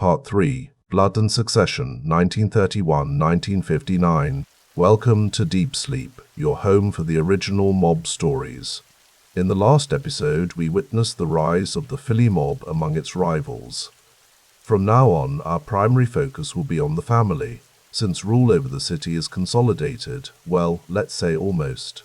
Part 3, Blood and Succession, 1931-1959. Welcome to Deep Sleep, your home for the original mob stories. In the last episode, we witnessed the rise of the Philly mob among its rivals. From now on, our primary focus will be on the family, since rule over the city is consolidated, well, let's say almost.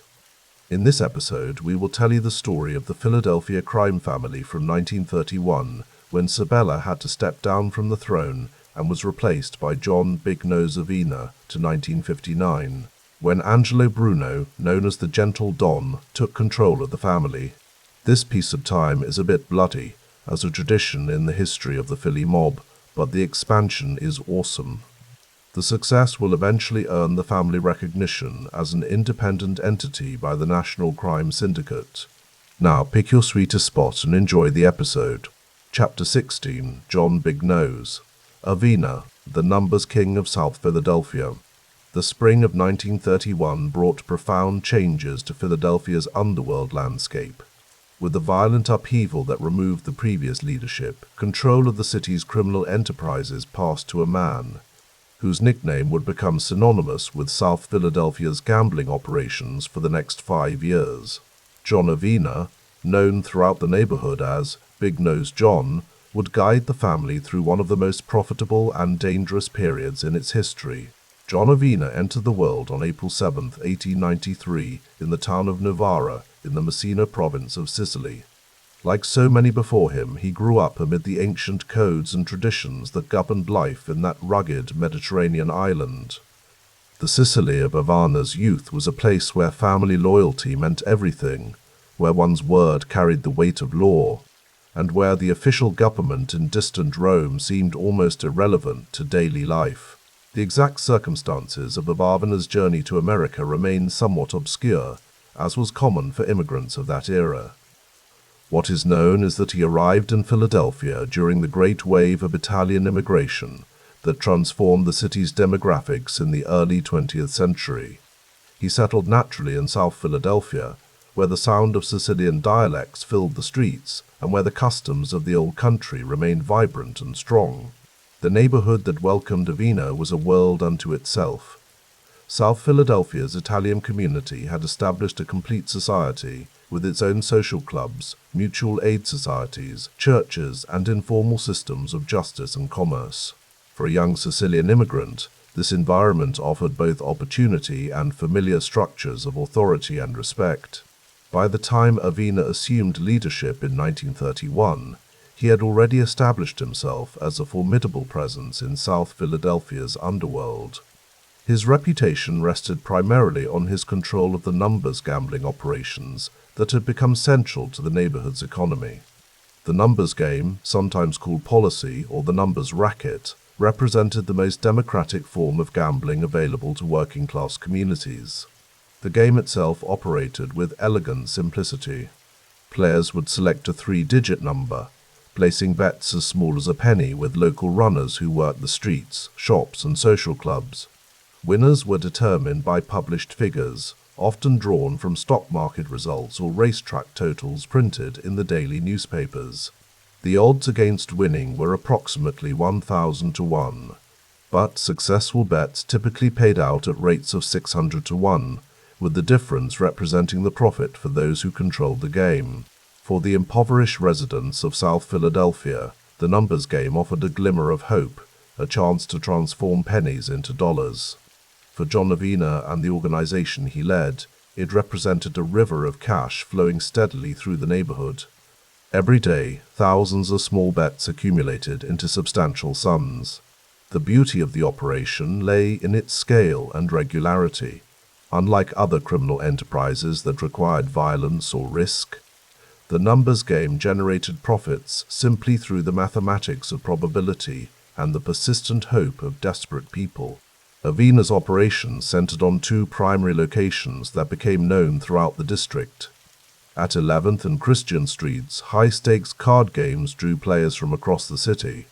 In this episode, we will tell you the story of the Philadelphia crime family from 1931, when Sabella had to step down from the throne and was replaced by John Big Nose Avena, to 1959, when Angelo Bruno, known as the Gentle Don, took control of the family. This piece of time is a bit bloody, as a tradition in the history of the Philly mob, but the expansion is awesome. The success will eventually earn the family recognition as an independent entity by the National Crime Syndicate. Now pick your sweetest spot and enjoy the episode. Chapter 16, John Big Nose Avena, the numbers king of South Philadelphia. The spring of 1931 brought profound changes to Philadelphia's underworld landscape. With the violent upheaval that removed the previous leadership, control of the city's criminal enterprises passed to a man whose nickname would become synonymous with South Philadelphia's gambling operations for the next 5 years. John Avena, known throughout the neighborhood as Big Nose John, would guide the family through one of the most profitable and dangerous periods in its history. John Avena entered the world on April 7, 1893, in the town of Novara, in the Messina province of Sicily. Like so many before him, he grew up amid the ancient codes and traditions that governed life in that rugged Mediterranean island. The Sicily of Avena's youth was a place where family loyalty meant everything, where one's word carried the weight of law, and where the official government in distant Rome seemed almost irrelevant to daily life. The exact circumstances of Avena's journey to America remain somewhat obscure, as was common for immigrants of that era. What is known is that he arrived in Philadelphia during the great wave of Italian immigration that transformed the city's demographics in the early 20th century. He settled naturally in South Philadelphia, where the sound of Sicilian dialects filled the streets and where the customs of the old country remained vibrant and strong. The neighborhood that welcomed Avena was a world unto itself. South Philadelphia's Italian community had established a complete society with its own social clubs, mutual aid societies, churches, and informal systems of justice and commerce. For a young Sicilian immigrant, this environment offered both opportunity and familiar structures of authority and respect. By the time Avena assumed leadership in 1931, he had already established himself as a formidable presence in South Philadelphia's underworld. His reputation rested primarily on his control of the numbers gambling operations that had become central to the neighborhood's economy. The numbers game, sometimes called policy or the numbers racket, represented the most democratic form of gambling available to working-class communities. The game itself operated with elegant simplicity. Players would select a 3-digit number, placing bets as small as a penny with local runners who worked the streets, shops, and social clubs. Winners were determined by published figures, often drawn from stock market results or racetrack totals printed in the daily newspapers. The odds against winning were approximately 1,000 to 1, but successful bets typically paid out at rates of 600 to 1, with the difference representing the profit for those who controlled the game. For the impoverished residents of South Philadelphia, the numbers game offered a glimmer of hope, a chance to transform pennies into dollars. For John Avena and the organization he led, it represented a river of cash flowing steadily through the neighborhood. Every day, thousands of small bets accumulated into substantial sums. The beauty of the operation lay in its scale and regularity. Unlike other criminal enterprises that required violence or risk, the numbers game generated profits simply through the mathematics of probability and the persistent hope of desperate people. Avena's operations centered on 2 primary locations that became known throughout the district. At 11th and Christian Streets, high-stakes card games drew players from across the city.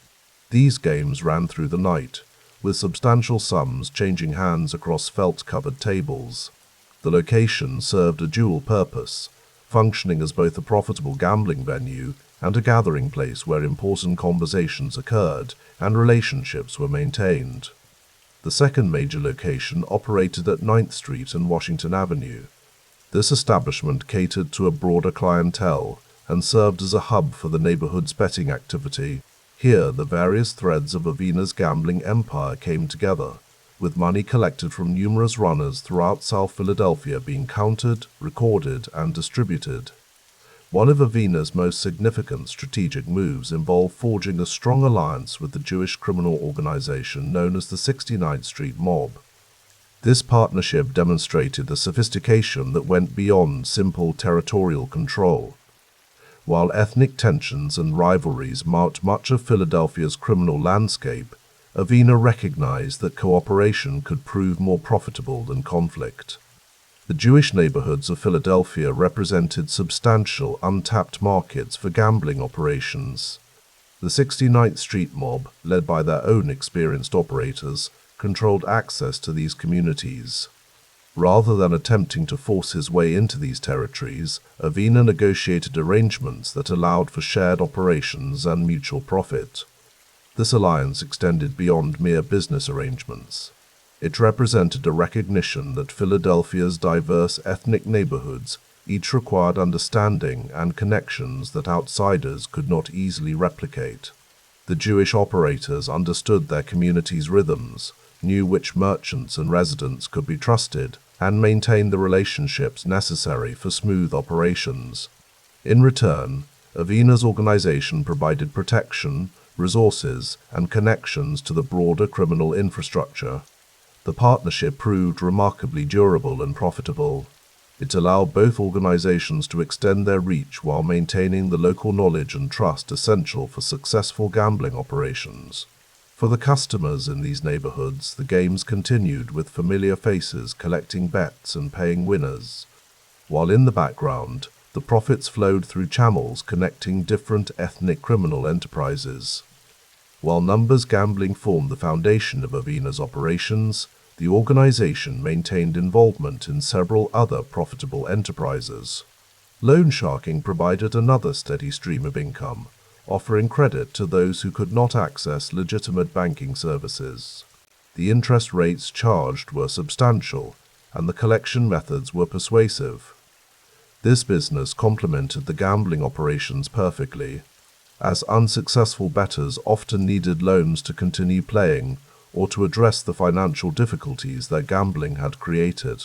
These games ran through the night, with substantial sums changing hands across felt-covered tables. The location served a dual purpose, functioning as both a profitable gambling venue and a gathering place where important conversations occurred and relationships were maintained. The second major location operated at 9th Street and Washington Avenue. This establishment catered to a broader clientele and served as a hub for the neighborhood's betting activity. Here, the various threads of Avena's gambling empire came together, with money collected from numerous runners throughout South Philadelphia being counted, recorded, and distributed. One of Avena's most significant strategic moves involved forging a strong alliance with the Jewish criminal organization known as the 69th Street Mob. This partnership demonstrated a sophistication that went beyond simple territorial control. While ethnic tensions and rivalries marked much of Philadelphia's criminal landscape, Avena recognized that cooperation could prove more profitable than conflict. The Jewish neighborhoods of Philadelphia represented substantial untapped markets for gambling operations. The 69th Street Mob, led by their own experienced operators, controlled access to these communities. Rather than attempting to force his way into these territories, Avena negotiated arrangements that allowed for shared operations and mutual profit. This alliance extended beyond mere business arrangements. It represented a recognition that Philadelphia's diverse ethnic neighborhoods each required understanding and connections that outsiders could not easily replicate. The Jewish operators understood their community's rhythms, knew which merchants and residents could be trusted, and maintained the relationships necessary for smooth operations. In return, Avena's organization provided protection, resources, and connections to the broader criminal infrastructure. The partnership proved remarkably durable and profitable. It allowed both organizations to extend their reach while maintaining the local knowledge and trust essential for successful gambling operations. For the customers in these neighborhoods, the games continued with familiar faces collecting bets and paying winners, while in the background, the profits flowed through channels connecting different ethnic criminal enterprises. While numbers gambling formed the foundation of Avena's operations, the organization maintained involvement in several other profitable enterprises. Loan sharking provided another steady stream of income, offering credit to those who could not access legitimate banking services. The interest rates charged were substantial, and the collection methods were persuasive. This business complemented the gambling operations perfectly, as unsuccessful bettors often needed loans to continue playing or to address the financial difficulties that gambling had created.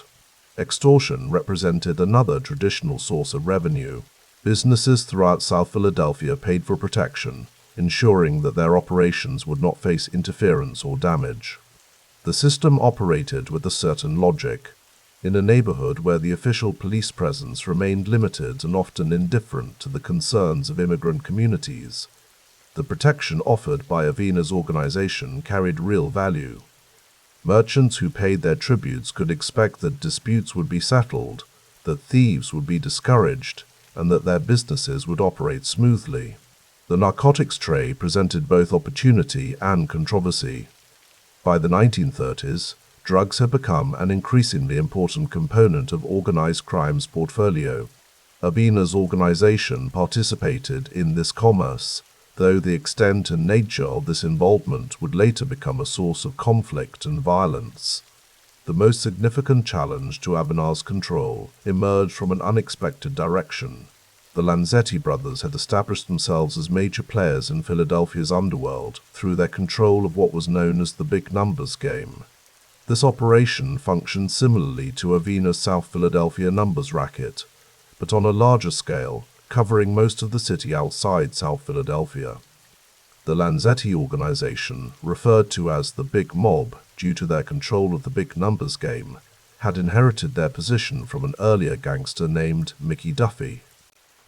Extortion represented another traditional source of revenue. Businesses throughout South Philadelphia paid for protection, ensuring that their operations would not face interference or damage. The system operated with a certain logic. In a neighborhood where the official police presence remained limited and often indifferent to the concerns of immigrant communities, the protection offered by Avena's organization carried real value. Merchants who paid their tributes could expect that disputes would be settled, that thieves would be discouraged, and that their businesses would operate smoothly. The narcotics trade presented both opportunity and controversy. By the 1930s, drugs had become an increasingly important component of organized crime's portfolio. Avena's organization participated in this commerce, though the extent and nature of this involvement would later become a source of conflict and violence. The most significant challenge to Avena's control emerged from an unexpected direction. The Lanzetti brothers had established themselves as major players in Philadelphia's underworld through their control of what was known as the big numbers game. This operation functioned similarly to Avena's South Philadelphia numbers racket, but on a larger scale, covering most of the city outside South Philadelphia. The Lanzetti organization, referred to as the Big Mob due to their control of the big numbers game, had inherited their position from an earlier gangster named Mickey Duffy.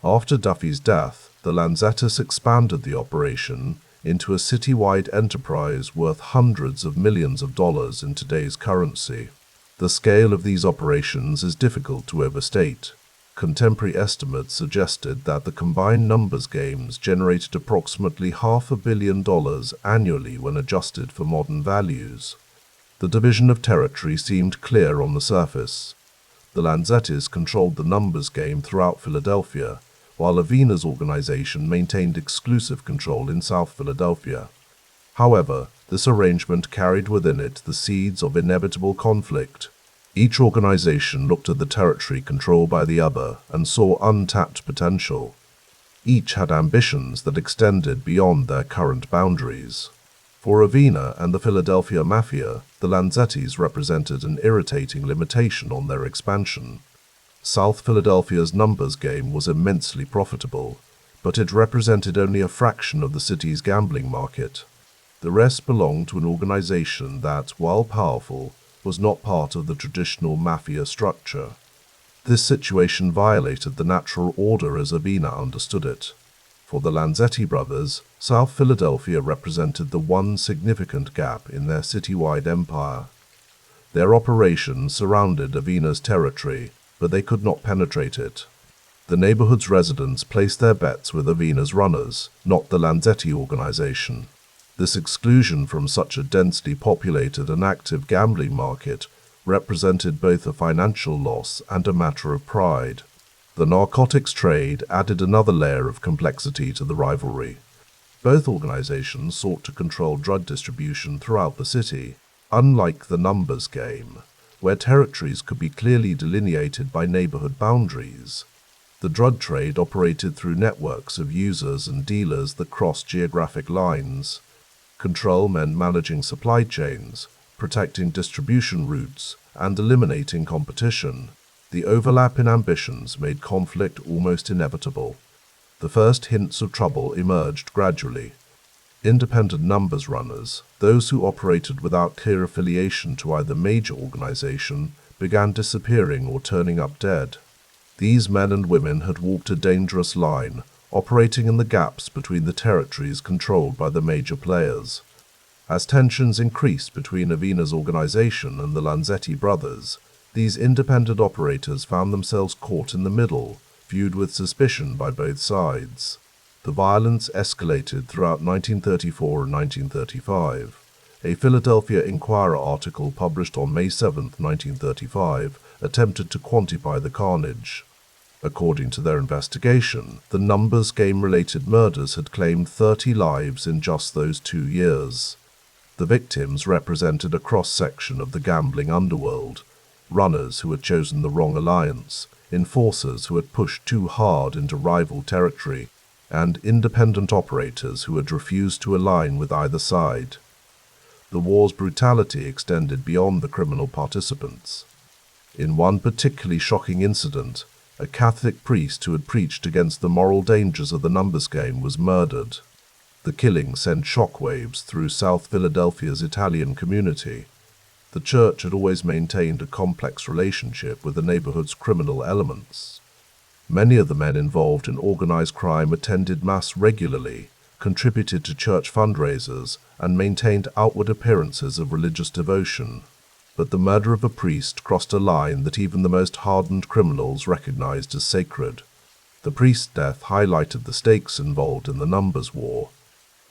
After Duffy's death, the Lanzettis expanded the operation into a citywide enterprise worth hundreds of millions of dollars in today's currency. The scale of these operations is difficult to overstate. Contemporary estimates suggested that the combined numbers games generated approximately $500 million annually when adjusted for modern values. The division of territory seemed clear on the surface. The Lanzettis controlled the numbers game throughout Philadelphia, while Avena's organization maintained exclusive control in South Philadelphia. However, this arrangement carried within it the seeds of inevitable conflict. Each organization looked at the territory controlled by the other and saw untapped potential. Each had ambitions that extended beyond their current boundaries. For Avena and the Philadelphia Mafia, the Lanzettis represented an irritating limitation on their expansion. South Philadelphia's numbers game was immensely profitable, but it represented only a fraction of the city's gambling market. The rest belonged to an organization that, while powerful, was not part of the traditional mafia structure. This situation violated the natural order as Avena understood it. For the Lanzetti brothers, South Philadelphia represented the one significant gap in their citywide empire. Their operations surrounded Avena's territory, but they could not penetrate it. The neighborhood's residents placed their bets with Avena's runners, not the Lanzetti organization. This exclusion from such a densely populated and active gambling market represented both a financial loss and a matter of pride. The narcotics trade added another layer of complexity to the rivalry. Both organizations sought to control drug distribution throughout the city, unlike the numbers game, where territories could be clearly delineated by neighborhood boundaries. The drug trade operated through networks of users and dealers that crossed geographic lines. Control meant managing supply chains, protecting distribution routes, and eliminating competition. The overlap in ambitions made conflict almost inevitable. The first hints of trouble emerged gradually. Independent numbers runners, those who operated without clear affiliation to either major organization, began disappearing or turning up dead. These men and women had walked a dangerous line, operating in the gaps between the territories controlled by the major players. As tensions increased between Avena's organization and the Lanzetti brothers, these independent operators found themselves caught in the middle, viewed with suspicion by both sides. The violence escalated throughout 1934 and 1935. A Philadelphia Inquirer article published on May 7, 1935, attempted to quantify the carnage. According to their investigation, the numbers game-related murders had claimed 30 lives in just those 2 years. The victims represented a cross-section of the gambling underworld: runners who had chosen the wrong alliance, enforcers who had pushed too hard into rival territory, and independent operators who had refused to align with either side. The war's brutality extended beyond the criminal participants. In one particularly shocking incident, a Catholic priest who had preached against the moral dangers of the numbers game was murdered. The killing sent shockwaves through South Philadelphia's Italian community. The church had always maintained a complex relationship with the neighborhood's criminal elements. Many of the men involved in organized crime attended Mass regularly, contributed to church fundraisers, and maintained outward appearances of religious devotion. But the murder of a priest crossed a line that even the most hardened criminals recognized as sacred. The priest's death highlighted the stakes involved in the numbers war.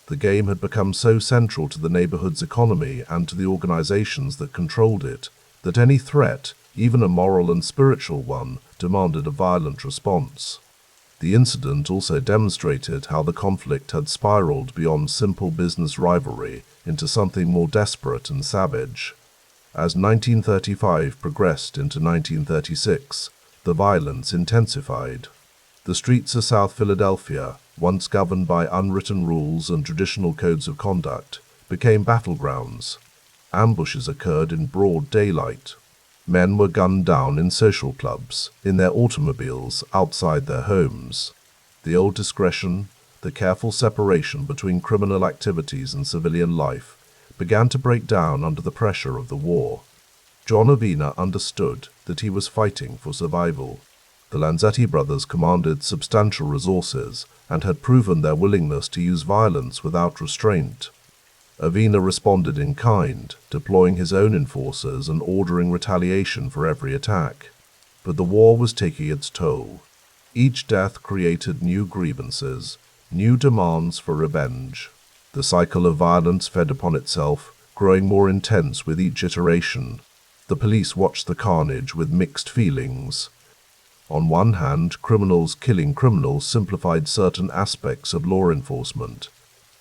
The game had become so central to the neighborhood's economy and to the organizations that controlled it, that any threat, even a moral and spiritual one, demanded a violent response. The incident also demonstrated how the conflict had spiraled beyond simple business rivalry into something more desperate and savage. As 1935 progressed into 1936, the violence intensified. The streets of South Philadelphia, once governed by unwritten rules and traditional codes of conduct, became battlegrounds. Ambushes occurred in broad daylight. Men were gunned down in social clubs, in their automobiles, outside their homes. The old discretion, the careful separation between criminal activities and civilian life, began to break down under the pressure of the war. John Avena understood that he was fighting for survival. The Lanzetti brothers commanded substantial resources and had proven their willingness to use violence without restraint. Avena responded in kind, deploying his own enforcers and ordering retaliation for every attack. But the war was taking its toll. Each death created new grievances, new demands for revenge. The cycle of violence fed upon itself, growing more intense with each iteration. The police watched the carnage with mixed feelings. On one hand, criminals killing criminals simplified certain aspects of law enforcement.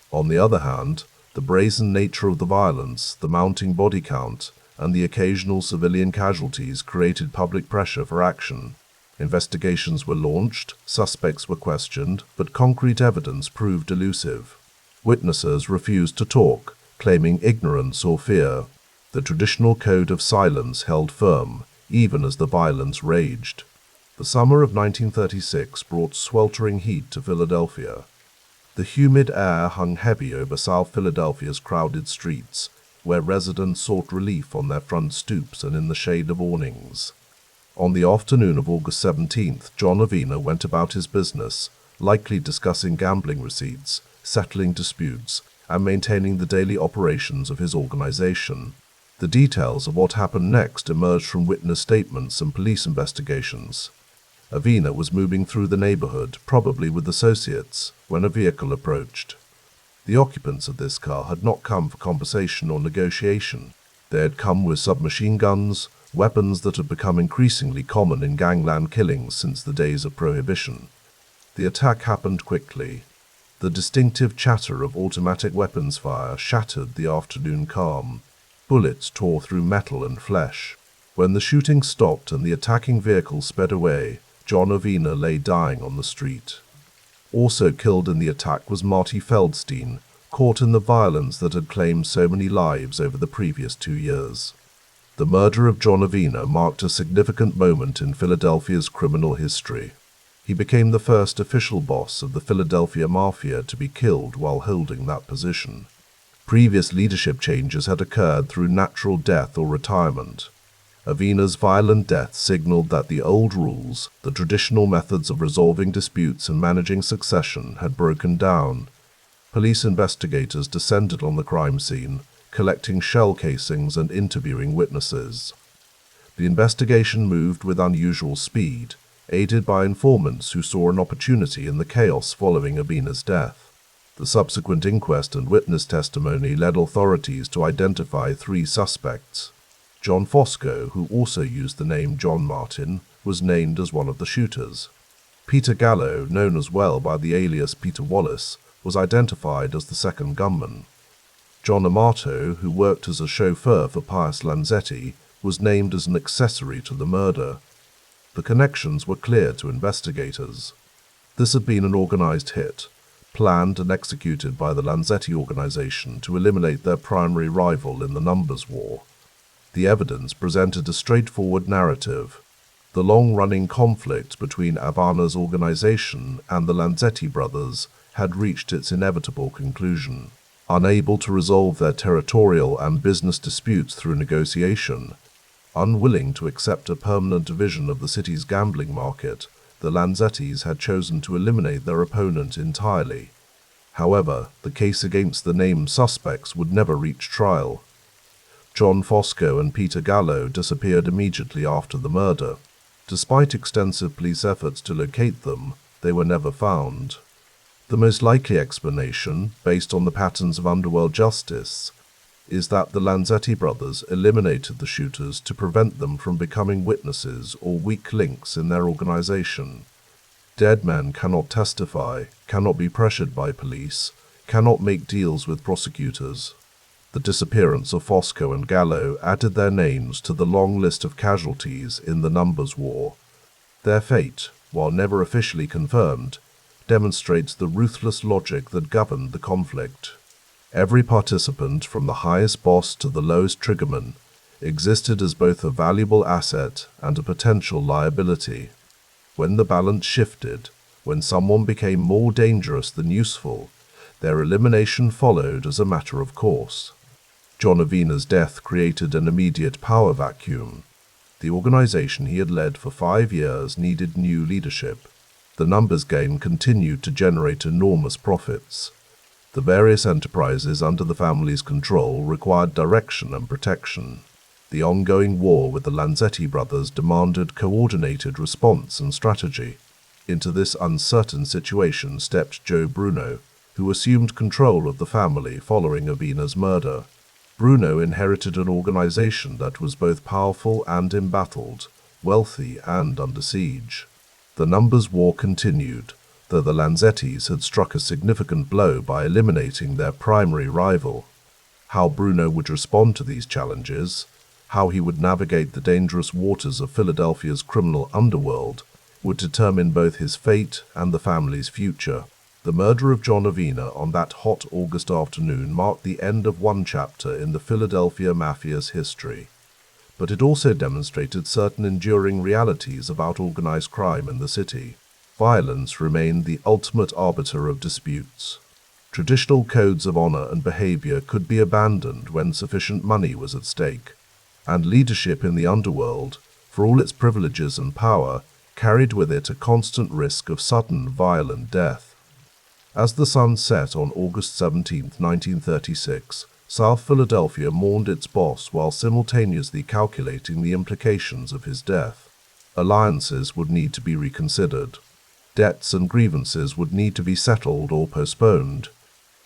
On the other hand, the brazen nature of the violence, the mounting body count, and the occasional civilian casualties created public pressure for action. Investigations were launched, suspects were questioned, but concrete evidence proved elusive. Witnesses refused to talk, claiming ignorance or fear. The traditional code of silence held firm, even as the violence raged. The summer of 1936 brought sweltering heat to Philadelphia. The humid air hung heavy over South Philadelphia's crowded streets, where residents sought relief on their front stoops and in the shade of awnings. On the afternoon of August 17th, John Avena went about his business, likely discussing gambling receipts, settling disputes, and maintaining the daily operations of his organization. The details of what happened next emerged from witness statements and police investigations. Avena was moving through the neighborhood, probably with associates, when a vehicle approached. The occupants of this car had not come for conversation or negotiation. They had come with submachine guns, weapons that had become increasingly common in gangland killings since the days of Prohibition. The attack happened quickly. The distinctive chatter of automatic weapons fire shattered the afternoon calm. Bullets tore through metal and flesh. When the shooting stopped and the attacking vehicle sped away, John Avena lay dying on the street. Also killed in the attack was Marty Feldstein, caught in the violence that had claimed so many lives over the previous 2 years. The murder of John Avena marked a significant moment in Philadelphia's criminal history. He became the first official boss of the Philadelphia Mafia to be killed while holding that position. Previous leadership changes had occurred through natural death or retirement. Avena's violent death signaled that the old rules, the traditional methods of resolving disputes and managing succession, had broken down. Police investigators descended on the crime scene, collecting shell casings and interviewing witnesses. The investigation moved with unusual speed, aided by informants who saw an opportunity in the chaos following Avena's death. The subsequent inquest and witness testimony led authorities to identify 3 suspects. John Fosco, who also used the name John Martin, was named as one of the shooters. Peter Gallo, known as well by the alias Peter Wallace, was identified as the second gunman. John Amato, who worked as a chauffeur for Pius Lanzetti, was named as an accessory to the murder. The connections were clear to investigators. This had been an organized hit, planned and executed by the Lanzetti organization to eliminate their primary rival in the numbers war. The evidence presented a straightforward narrative. The long-running conflict between Avena's organization and the Lanzetti brothers had reached its inevitable conclusion. Unable to resolve their territorial and business disputes through negotiation, unwilling to accept a permanent division of the city's gambling market, the Lanzettis had chosen to eliminate their opponent entirely. However, the case against the named suspects would never reach trial. John Fosco and Peter Gallo disappeared immediately after the murder. Despite extensive police efforts to locate them, they were never found. The most likely explanation, based on the patterns of underworld justice, is that the Lanzetti brothers eliminated the shooters to prevent them from becoming witnesses or weak links in their organization. Dead men cannot testify, cannot be pressured by police, cannot make deals with prosecutors. The disappearance of Fosco and Gallo added their names to the long list of casualties in the numbers war. Their fate, while never officially confirmed, demonstrates the ruthless logic that governed the conflict. Every participant, from the highest boss to the lowest triggerman, existed as both a valuable asset and a potential liability. When the balance shifted, when someone became more dangerous than useful, their elimination followed as a matter of course. John Avena's death created an immediate power vacuum. The organization he had led for 5 years needed new leadership. The numbers game continued to generate enormous profits. The various enterprises under the family's control required direction and protection. The ongoing war with the Lanzetti brothers demanded coordinated response and strategy. Into this uncertain situation stepped Joe Bruno, who assumed control of the family following Avena's murder. Bruno inherited an organization that was both powerful and embattled, wealthy and under siege. The numbers war continued, though the Lanzettis had struck a significant blow by eliminating their primary rival. How Bruno would respond to these challenges, how he would navigate the dangerous waters of Philadelphia's criminal underworld, would determine both his fate and the family's future. The murder of John Avena on that hot August afternoon marked the end of one chapter in the Philadelphia Mafia's history. But it also demonstrated certain enduring realities about organized crime in the city. Violence remained the ultimate arbiter of disputes. Traditional codes of honor and behavior could be abandoned when sufficient money was at stake, and leadership in the underworld, for all its privileges and power, carried with it a constant risk of sudden, violent death. As the sun set on August 17, 1936, South Philadelphia mourned its boss while simultaneously calculating the implications of his death. Alliances would need to be reconsidered. Debts and grievances would need to be settled or postponed.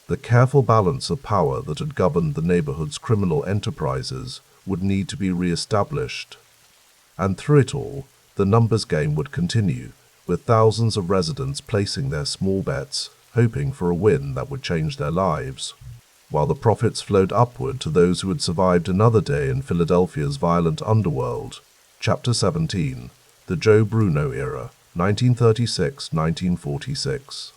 The careful balance of power that had governed the neighborhood's criminal enterprises would need to be re-established. And through it all, the numbers game would continue, with thousands of residents placing their small bets, hoping for a win that would change their lives, while the profits flowed upward to those who had survived another day in Philadelphia's violent underworld. Chapter 17. The Joe Bruno Era, 1936-1946.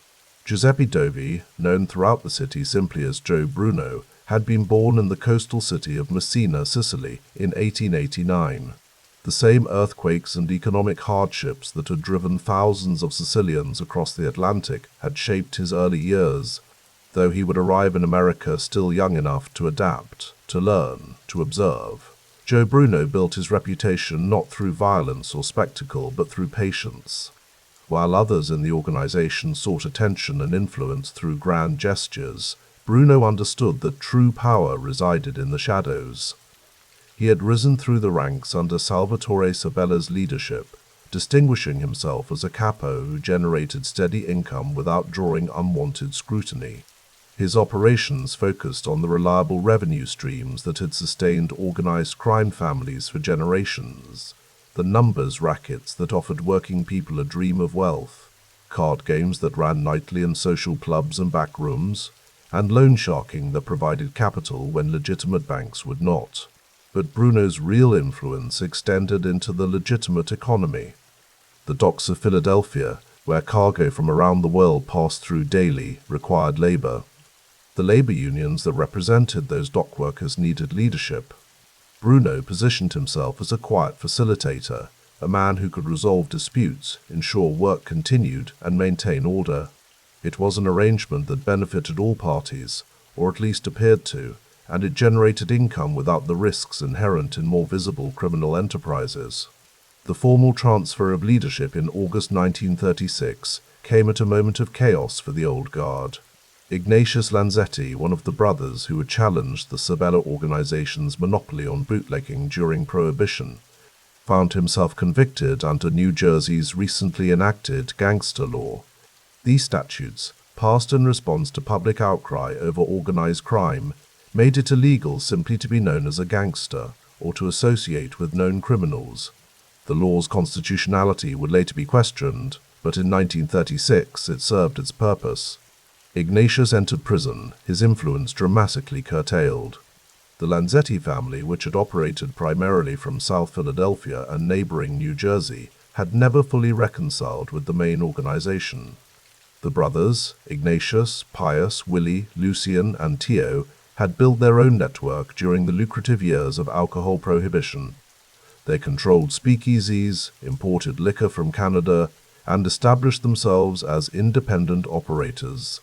Giuseppe Dovi, known throughout the city simply as Joe Bruno, had been born in the coastal city of Messina, Sicily, in 1889. The same earthquakes and economic hardships that had driven thousands of Sicilians across the Atlantic had shaped his early years, though he would arrive in America still young enough to adapt, to learn, to observe. Joe Bruno built his reputation not through violence or spectacle, but through patience. While others in the organization sought attention and influence through grand gestures, Bruno understood that true power resided in the shadows. He had risen through the ranks under Salvatore Sabella's leadership, distinguishing himself as a capo who generated steady income without drawing unwanted scrutiny. His operations focused on the reliable revenue streams that had sustained organized crime families for generations, the numbers rackets that offered working people a dream of wealth, card games that ran nightly in social clubs and back rooms, and loan sharking that provided capital when legitimate banks would not. But Bruno's real influence extended into the legitimate economy. The docks of Philadelphia, where cargo from around the world passed through daily, required labor. The labor unions that represented those dock workers needed leadership. Bruno positioned himself as a quiet facilitator, a man who could resolve disputes, ensure work continued, and maintain order. It was an arrangement that benefited all parties, or at least appeared to, and it generated income without the risks inherent in more visible criminal enterprises. The formal transfer of leadership in August 1936 came at a moment of chaos for the old guard. Ignatius Lanzetti, one of the brothers who had challenged the Sabella organization's monopoly on bootlegging during Prohibition, found himself convicted under New Jersey's recently enacted gangster law. These statutes, passed in response to public outcry over organized crime, made it illegal simply to be known as a gangster or to associate with known criminals. The law's constitutionality would later be questioned, but in 1936 it served its purpose. Ignatius entered prison, his influence dramatically curtailed. The Lanzetti family, which had operated primarily from South Philadelphia and neighboring New Jersey, had never fully reconciled with the main organization. The brothers, Ignatius, Pius, Willie, Lucian, and Tio, had built their own network during the lucrative years of alcohol prohibition. They controlled speakeasies, imported liquor from Canada, and established themselves as independent operators.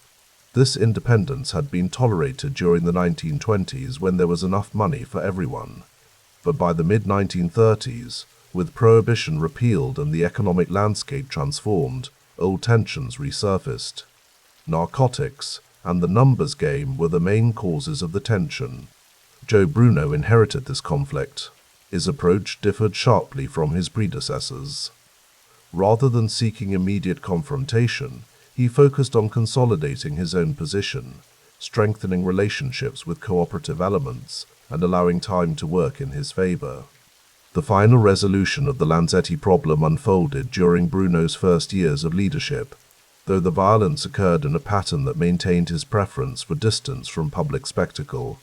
This independence had been tolerated during the 1920s when there was enough money for everyone. But by the mid-1930s, with Prohibition repealed and the economic landscape transformed, old tensions resurfaced. Narcotics and the numbers game were the main causes of the tension. Joe Bruno inherited this conflict. His approach differed sharply from his predecessors. Rather than seeking immediate confrontation, he focused on consolidating his own position, strengthening relationships with cooperative elements, and allowing time to work in his favor. The final resolution of the Lanzetti problem unfolded during Bruno's first years of leadership, though the violence occurred in a pattern that maintained his preference for distance from public spectacle.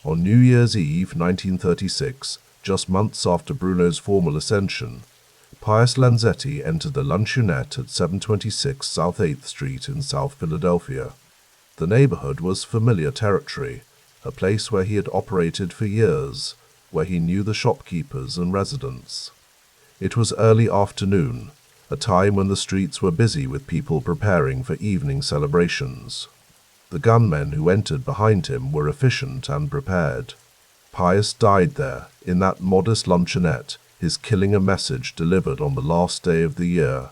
On New Year's Eve 1936, just months after Bruno's formal ascension, Pius Lanzetti entered a luncheonette at 726 South 8th Street in South Philadelphia. The neighborhood was familiar territory, a place where he had operated for years, where he knew the shopkeepers and residents. It was early afternoon, a time when the streets were busy with people preparing for evening celebrations. The gunmen who entered behind him were efficient and prepared. Pius died there, in that modest luncheonette, his killing a message delivered on the last day of the year.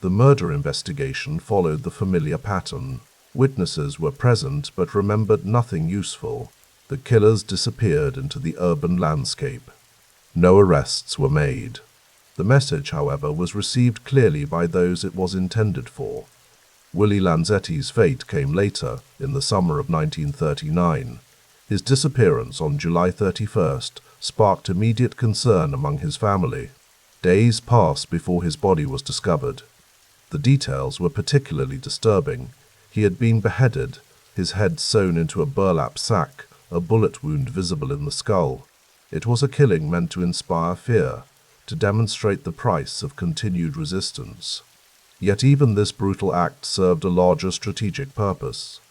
The murder investigation followed the familiar pattern. Witnesses were present but remembered nothing useful. The killers disappeared into the urban landscape. No arrests were made. The message, however, was received clearly by those it was intended for. Willie Lanzetti's fate came later, in the summer of 1939. His disappearance on July 31st sparked immediate concern among his family. Days passed before his body was discovered. The details were particularly disturbing. He had been beheaded, his head sewn into a burlap sack, a bullet wound visible in the skull. It was a killing meant to inspire fear, to demonstrate the price of continued resistance. Yet even this brutal act served a larger strategic purpose.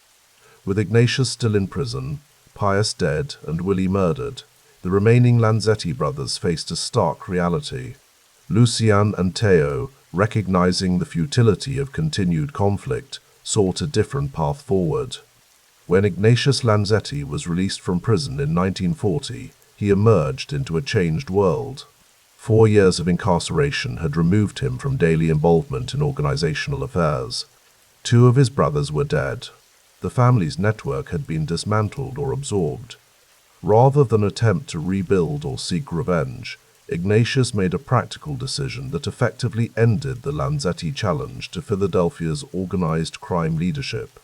With Ignatius still in prison, Pius dead, and Willie murdered, the remaining Lanzetti brothers faced a stark reality. Lucian and Teo, recognizing the futility of continued conflict, sought a different path forward. When Ignatius Lanzetti was released from prison in 1940, he emerged into a changed world. 4 years of incarceration had removed him from daily involvement in organizational affairs. 2 of his brothers were dead. The family's network had been dismantled or absorbed. Rather than attempt to rebuild or seek revenge, Ignatius made a practical decision that effectively ended the Lanzetti challenge to Philadelphia's organized crime leadership.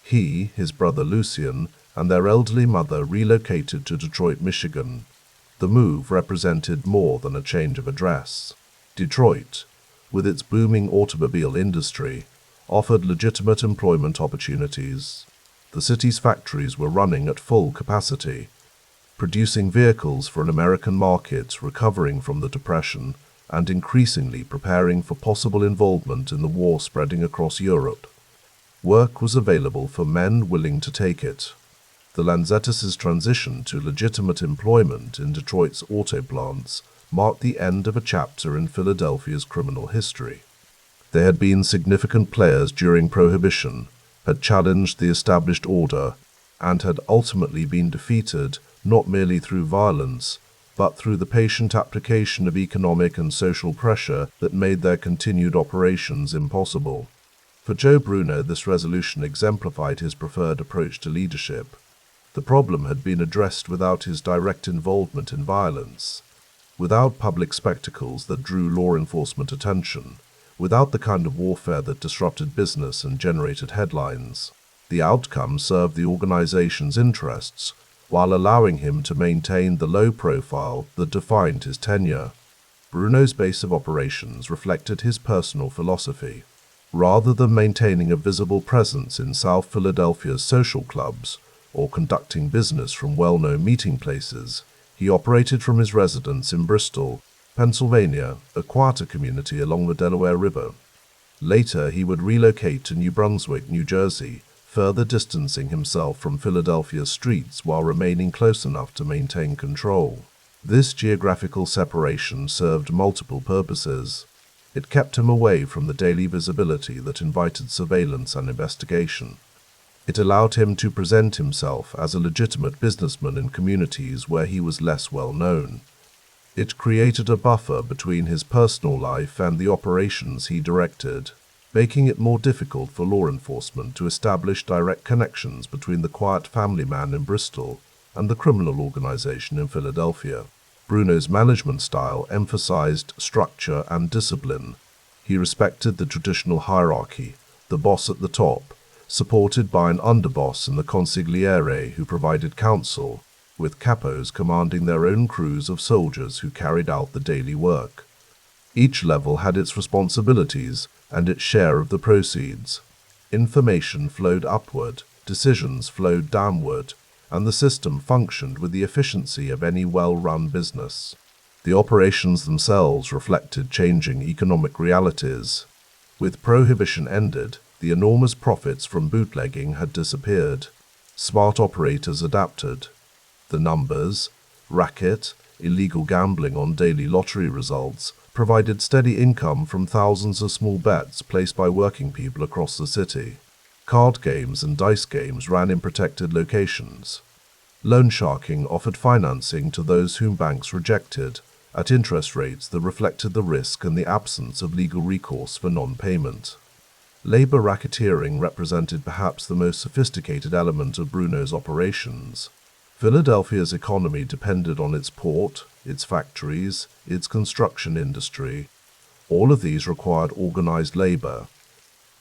He, his brother Lucian, and their elderly mother relocated to Detroit, Michigan. The move represented more than a change of address. Detroit, with its booming automobile industry, offered legitimate employment opportunities. The city's factories were running at full capacity, producing vehicles for an American market recovering from the Depression and increasingly preparing for possible involvement in the war spreading across Europe. Work was available for men willing to take it. The Lanzettis' transition to legitimate employment in Detroit's auto plants marked the end of a chapter in Philadelphia's criminal history. They had been significant players during Prohibition, had challenged the established order, and had ultimately been defeated not merely through violence, but through the patient application of economic and social pressure that made their continued operations impossible. For Joe Bruno, this resolution exemplified his preferred approach to leadership. The problem had been addressed without his direct involvement in violence, without public spectacles that drew law enforcement attention, without the kind of warfare that disrupted business and generated headlines. The outcome served the organization's interests, while allowing him to maintain the low profile that defined his tenure. Bruno's base of operations reflected his personal philosophy. Rather than maintaining a visible presence in South Philadelphia's social clubs or conducting business from well-known meeting places, he operated from his residence in Bristol, Pennsylvania, a quieter community along the Delaware River. Later, he would relocate to New Brunswick, New Jersey, further distancing himself from Philadelphia's streets while remaining close enough to maintain control. This geographical separation served multiple purposes. It kept him away from the daily visibility that invited surveillance and investigation. It allowed him to present himself as a legitimate businessman in communities where he was less well known. It created a buffer between his personal life and the operations he directed, making it more difficult for law enforcement to establish direct connections between the quiet family man in Bristol and the criminal organization in Philadelphia. Bruno's management style emphasized structure and discipline. He respected the traditional hierarchy, the boss at the top, supported by an underboss in the consigliere who provided counsel. with capos commanding their own crews of soldiers who carried out the daily work. Each level had its responsibilities and its share of the proceeds. Information flowed upward, decisions flowed downward, and the system functioned with the efficiency of any well-run business. The operations themselves reflected changing economic realities. With prohibition ended, the enormous profits from bootlegging had disappeared. Smart operators adapted. The numbers, racket, illegal gambling on daily lottery results, provided steady income from thousands of small bets placed by working people across the city. Card games and dice games ran in protected locations. Loan sharking offered financing to those whom banks rejected, at interest rates that reflected the risk and the absence of legal recourse for non-payment. Labor racketeering represented perhaps the most sophisticated element of Bruno's operations. Philadelphia's economy depended on its port, its factories, its construction industry. All of these required organized labor.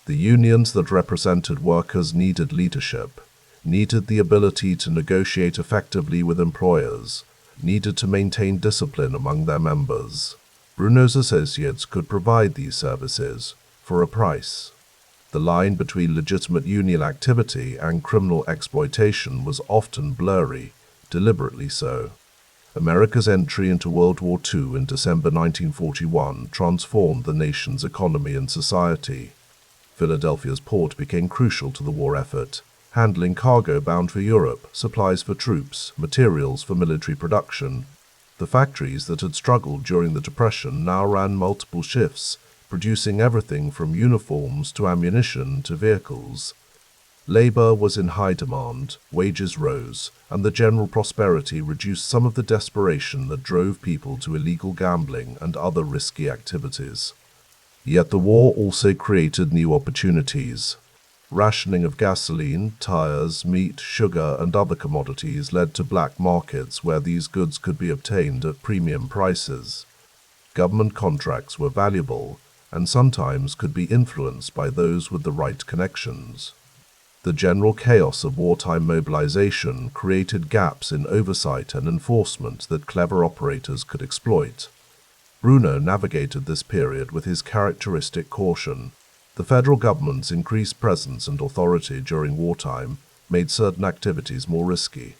The unions that represented workers needed leadership, needed the ability to negotiate effectively with employers, needed to maintain discipline among their members. Bruno's associates could provide these services for a price. The line between legitimate union activity and criminal exploitation was often blurry, deliberately so. America's entry into World War II in December 1941 transformed the nation's economy and society. Philadelphia's port became crucial to the war effort, handling cargo bound for Europe, supplies for troops, materials for military production. The factories that had struggled during the Depression now ran multiple shifts, producing everything from uniforms to ammunition to vehicles. Labor was in high demand, wages rose, and the general prosperity reduced some of the desperation that drove people to illegal gambling and other risky activities. Yet the war also created new opportunities. Rationing of gasoline, tires, meat, sugar, and other commodities led to black markets where these goods could be obtained at premium prices. Government contracts were valuable, and sometimes could be influenced by those with the right connections. The general chaos of wartime mobilization created gaps in oversight and enforcement that clever operators could exploit. Bruno navigated this period with his characteristic caution. The federal government's increased presence and authority during wartime made certain activities more risky.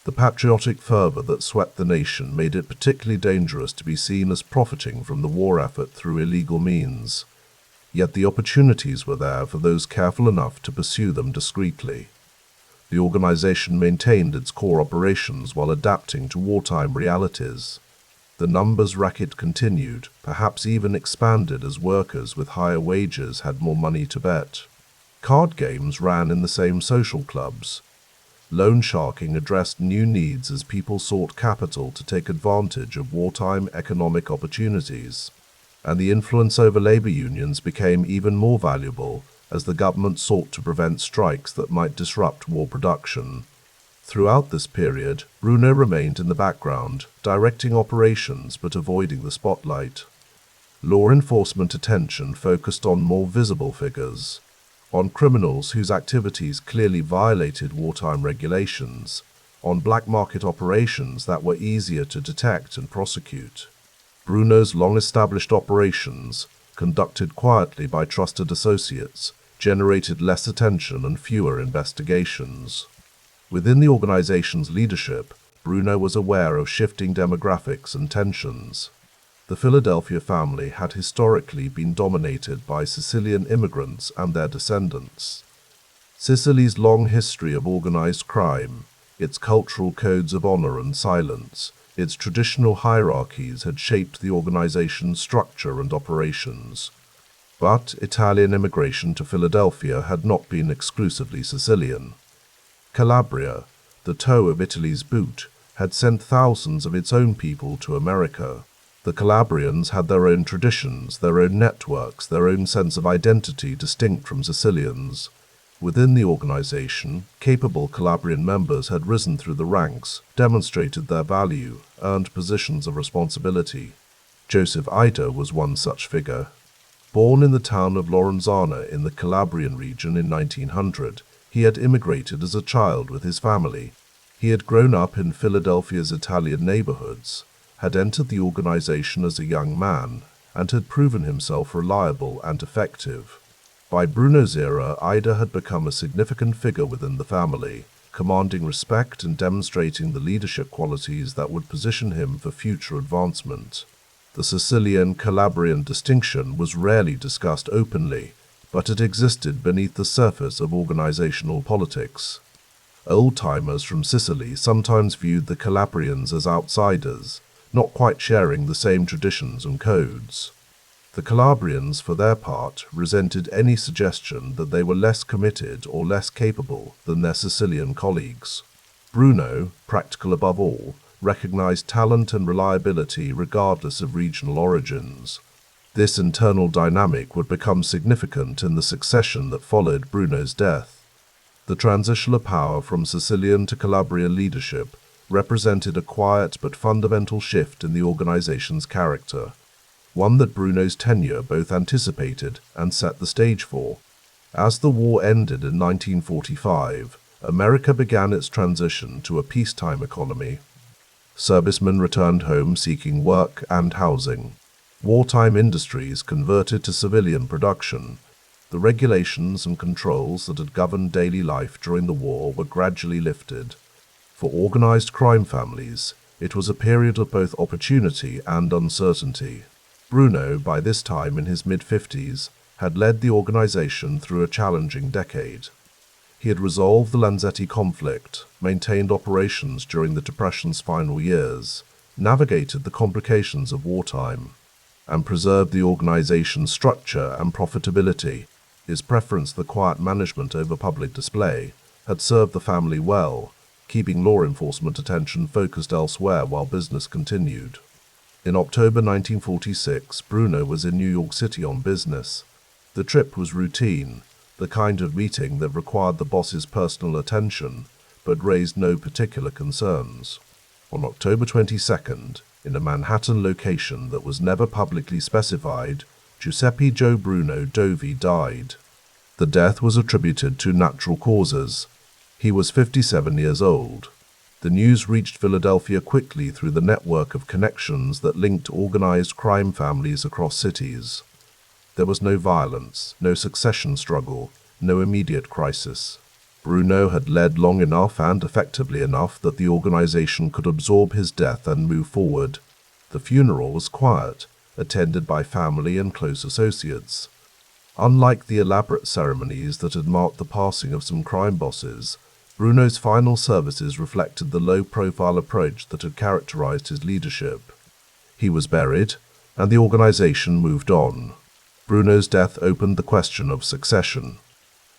The patriotic fervor that swept the nation made it particularly dangerous to be seen as profiting from the war effort through illegal means. Yet the opportunities were there for those careful enough to pursue them discreetly. The organization maintained its core operations while adapting to wartime realities. The numbers racket continued, perhaps even expanded as workers with higher wages had more money to bet. Card games ran in the same social clubs. Loan sharking addressed new needs as people sought capital to take advantage of wartime economic opportunities. And the influence over labor unions became even more valuable as the government sought to prevent strikes that might disrupt war production. Throughout this period, Bruno remained in the background, directing operations but avoiding the spotlight. Law enforcement attention focused on more visible figures, on criminals whose activities clearly violated wartime regulations, on black market operations that were easier to detect and prosecute. Bruno's long-established operations, conducted quietly by trusted associates, generated less attention and fewer investigations. Within the organization's leadership, Bruno was aware of shifting demographics and tensions. The Philadelphia family had historically been dominated by Sicilian immigrants and their descendants. Sicily's long history of organized crime, its cultural codes of honor and silence, its traditional hierarchies had shaped the organization's structure and operations. But Italian immigration to Philadelphia had not been exclusively Sicilian. Calabria, the toe of Italy's boot, had sent thousands of its own people to America. The Calabrians had their own traditions, their own networks, their own sense of identity distinct from Sicilians. Within the organization, capable Calabrian members had risen through the ranks, demonstrated their value, earned positions of responsibility. Joseph Ida was one such figure. Born in the town of Lorenzana in the Calabrian region in 1900, he had immigrated as a child with his family. He had grown up in Philadelphia's Italian neighborhoods, had entered the organization as a young man, and had proven himself reliable and effective. By Bruno's era, Ida had become a significant figure within the family, commanding respect and demonstrating the leadership qualities that would position him for future advancement. The Sicilian-Calabrian distinction was rarely discussed openly, but it existed beneath the surface of organizational politics. Old-timers from Sicily sometimes viewed the Calabrians as outsiders, not quite sharing the same traditions and codes. The Calabrians, for their part, resented any suggestion that they were less committed or less capable than their Sicilian colleagues. Bruno, practical above all, recognized talent and reliability regardless of regional origins. This internal dynamic would become significant in the succession that followed Bruno's death. The transition of power from Sicilian to Calabrian leadership represented a quiet but fundamental shift in the organization's character, one that Bruno's tenure both anticipated and set the stage for. As the war ended in 1945, America began its transition to a peacetime economy. Servicemen returned home seeking work and housing. Wartime industries converted to civilian production. The regulations and controls that had governed daily life during the war were gradually lifted. For organized crime families, it was a period of both opportunity and uncertainty. Bruno, by this time in his mid-50s, had led the organization through a challenging decade. He had resolved the Lanzetti conflict, maintained operations during the Depression's final years, navigated the complications of wartime, and preserved the organization's structure and profitability. His preference for quiet management over public display had served the family well, keeping law enforcement attention focused elsewhere while business continued. In October 1946, Bruno was in New York City on business. The trip was routine, the kind of meeting that required the boss's personal attention, but raised no particular concerns. On October 22nd, in a Manhattan location that was never publicly specified, Giuseppe Joe Bruno Dovi died. The death was attributed to natural causes. He was 57 years old. The news reached Philadelphia quickly through the network of connections that linked organized crime families across cities. There was no violence, no succession struggle, no immediate crisis. Bruno had led long enough and effectively enough that the organization could absorb his death and move forward. The funeral was quiet, attended by family and close associates. Unlike the elaborate ceremonies that had marked the passing of some crime bosses, Bruno's final services reflected the low-profile approach that had characterized his leadership. He was buried, and the organization moved on. Bruno's death opened the question of succession.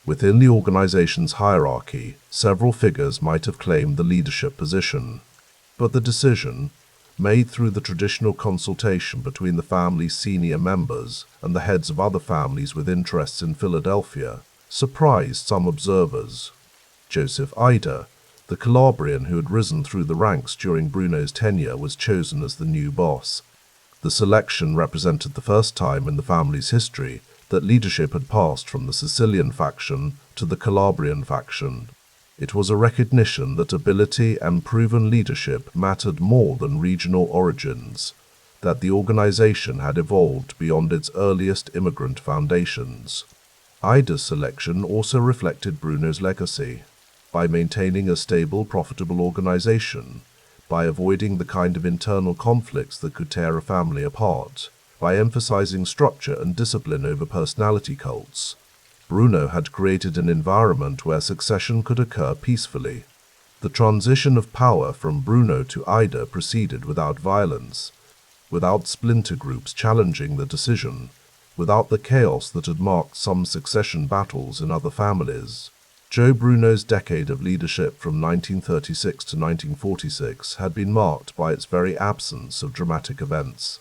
Within the organization's hierarchy, several figures might have claimed the leadership position, but the decision, made through the traditional consultation between the family's senior members and the heads of other families with interests in Philadelphia, surprised some observers. Joseph Ida, the Calabrian who had risen through the ranks during Bruno's tenure, was chosen as the new boss. The selection represented the first time in the family's history that leadership had passed from the Sicilian faction to the Calabrian faction. It was a recognition that ability and proven leadership mattered more than regional origins, that the organization had evolved beyond its earliest immigrant foundations. Ida's selection also reflected Bruno's legacy. By maintaining a stable, profitable organization, by avoiding the kind of internal conflicts that could tear a family apart, by emphasizing structure and discipline over personality cults, Bruno had created an environment where succession could occur peacefully. The transition of power from Bruno to Ida proceeded without violence, without splinter groups challenging the decision, without the chaos that had marked some succession battles in other families. Joe Bruno's decade of leadership from 1936 to 1946 had been marked by its very absence of dramatic events.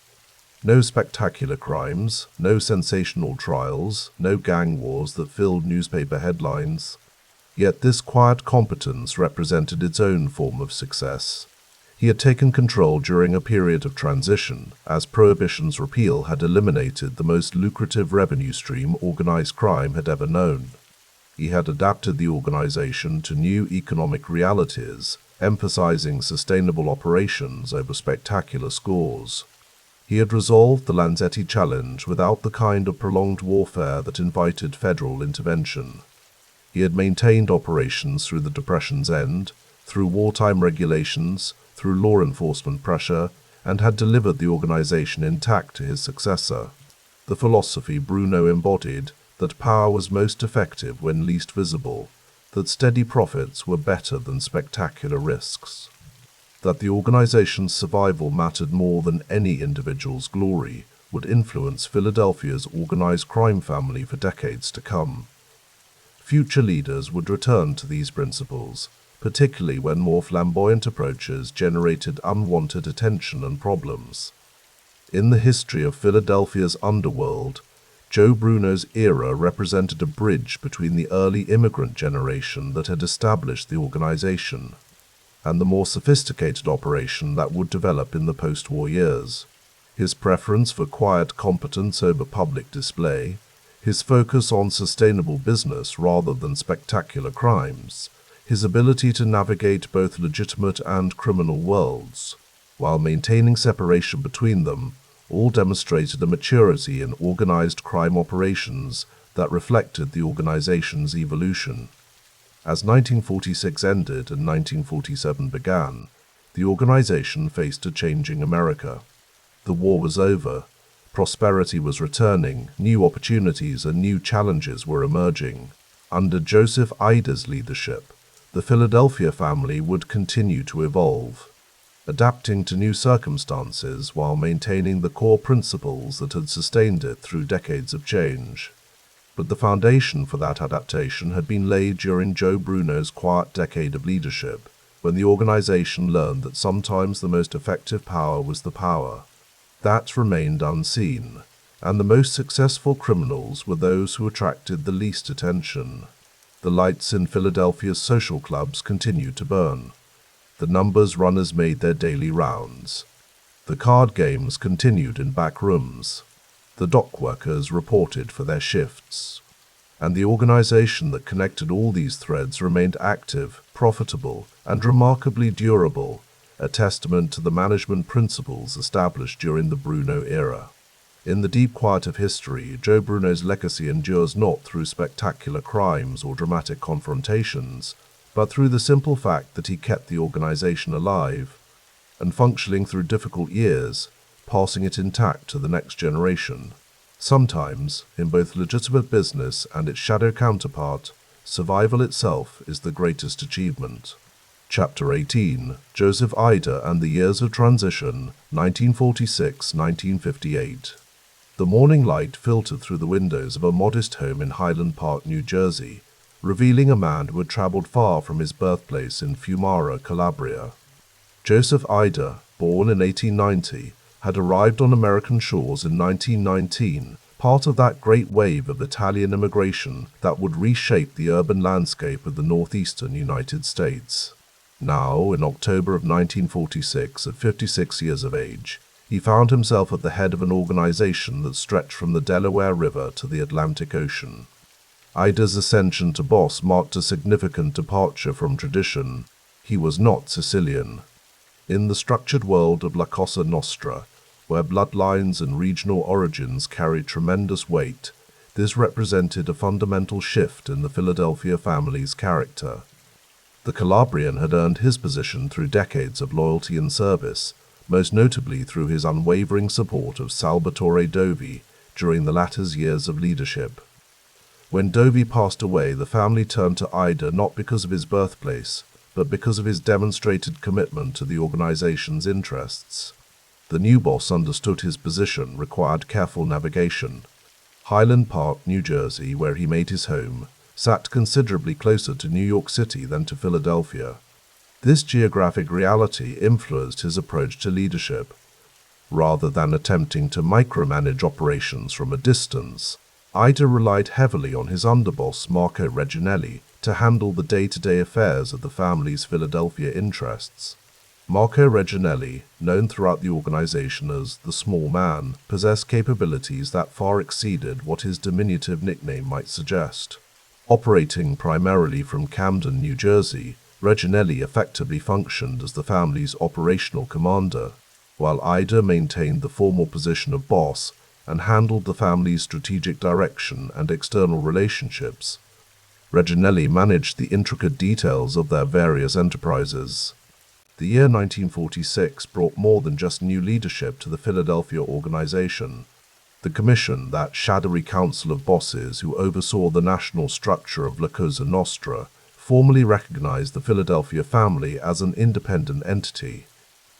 No spectacular crimes, no sensational trials, no gang wars that filled newspaper headlines. Yet this quiet competence represented its own form of success. He had taken control during a period of transition, as Prohibition's repeal had eliminated the most lucrative revenue stream organized crime had ever known. He had adapted the organization to new economic realities, emphasizing sustainable operations over spectacular scores. He had resolved the Lanzetti challenge without the kind of prolonged warfare that invited federal intervention. He had maintained operations through the Depression's end, through wartime regulations, through law enforcement pressure, and had delivered the organization intact to his successor. The philosophy Bruno embodied, that power was most effective when least visible, that steady profits were better than spectacular risks, that the organization's survival mattered more than any individual's glory, would influence Philadelphia's organized crime family for decades to come. Future leaders would return to these principles, particularly when more flamboyant approaches generated unwanted attention and problems. In the history of Philadelphia's underworld, Joe Bruno's era represented a bridge between the early immigrant generation that had established the organization and the more sophisticated operation that would develop in the post-war years. His preference for quiet competence over public display, his focus on sustainable business rather than spectacular crimes, his ability to navigate both legitimate and criminal worlds, while maintaining separation between them, all demonstrated a maturity in organized crime operations that reflected the organization's evolution. As 1946 ended and 1947 began, the organization faced a changing America. The war was over, prosperity was returning, new opportunities and new challenges were emerging. Under Joseph Ida's leadership, the Philadelphia family would continue to evolve, adapting to new circumstances while maintaining the core principles that had sustained it through decades of change. But the foundation for that adaptation had been laid during Joe Bruno's quiet decade of leadership, when the organization learned that sometimes the most effective power was the power that remained unseen, and the most successful criminals were those who attracted the least attention. The lights in Philadelphia's social clubs continued to burn. The numbers runners made their daily rounds. The card games continued in back rooms. The dock workers reported for their shifts. And the organization that connected all these threads remained active, profitable, and remarkably durable, a testament to the management principles established during the Bruno era. In the deep quiet of history, Joe Bruno's legacy endures not through spectacular crimes or dramatic confrontations, but through the simple fact that he kept the organization alive and functioning through difficult years, passing it intact to the next generation. Sometimes, in both legitimate business and its shadow counterpart, survival itself is the greatest achievement. Chapter 18, Joseph Ida and the Years of Transition, 1946-1958. The morning light filtered through the windows of a modest home in Highland Park, New Jersey, revealing a man who had traveled far from his birthplace in Fiumara, Calabria. Joseph Ida, born in 1890, had arrived on American shores in 1919, part of that great wave of Italian immigration that would reshape the urban landscape of the northeastern United States. Now, in October of 1946, at 56 years of age, he found himself at the head of an organization that stretched from the Delaware River to the Atlantic Ocean. Ida's ascension to boss marked a significant departure from tradition. He was not Sicilian. In the structured world of La Cosa Nostra, where bloodlines and regional origins carried tremendous weight, this represented a fundamental shift in the Philadelphia family's character. The Calabrian had earned his position through decades of loyalty and service, most notably through his unwavering support of Salvatore Dovi during the latter's years of leadership. When Dovi passed away, the family turned to Ida not because of his birthplace, but because of his demonstrated commitment to the organization's interests. The new boss understood his position required careful navigation. Highland Park, New Jersey, where he made his home, sat considerably closer to New York City than to Philadelphia. This geographic reality influenced his approach to leadership. Rather than attempting to micromanage operations from a distance, Ida relied heavily on his underboss Marco Reginelli to handle the day-to-day affairs of the family's Philadelphia interests. Marco Reginelli, known throughout the organization as the Small Man, possessed capabilities that far exceeded what his diminutive nickname might suggest. Operating primarily from Camden, New Jersey, Reginelli effectively functioned as the family's operational commander, while Ida maintained the formal position of boss and handled the family's strategic direction and external relationships. Reginelli managed the intricate details of their various enterprises. The year 1946 brought more than just new leadership to the Philadelphia organization. The commission, that shadowy council of bosses who oversaw the national structure of La Cosa Nostra, formally recognized the Philadelphia family as an independent entity.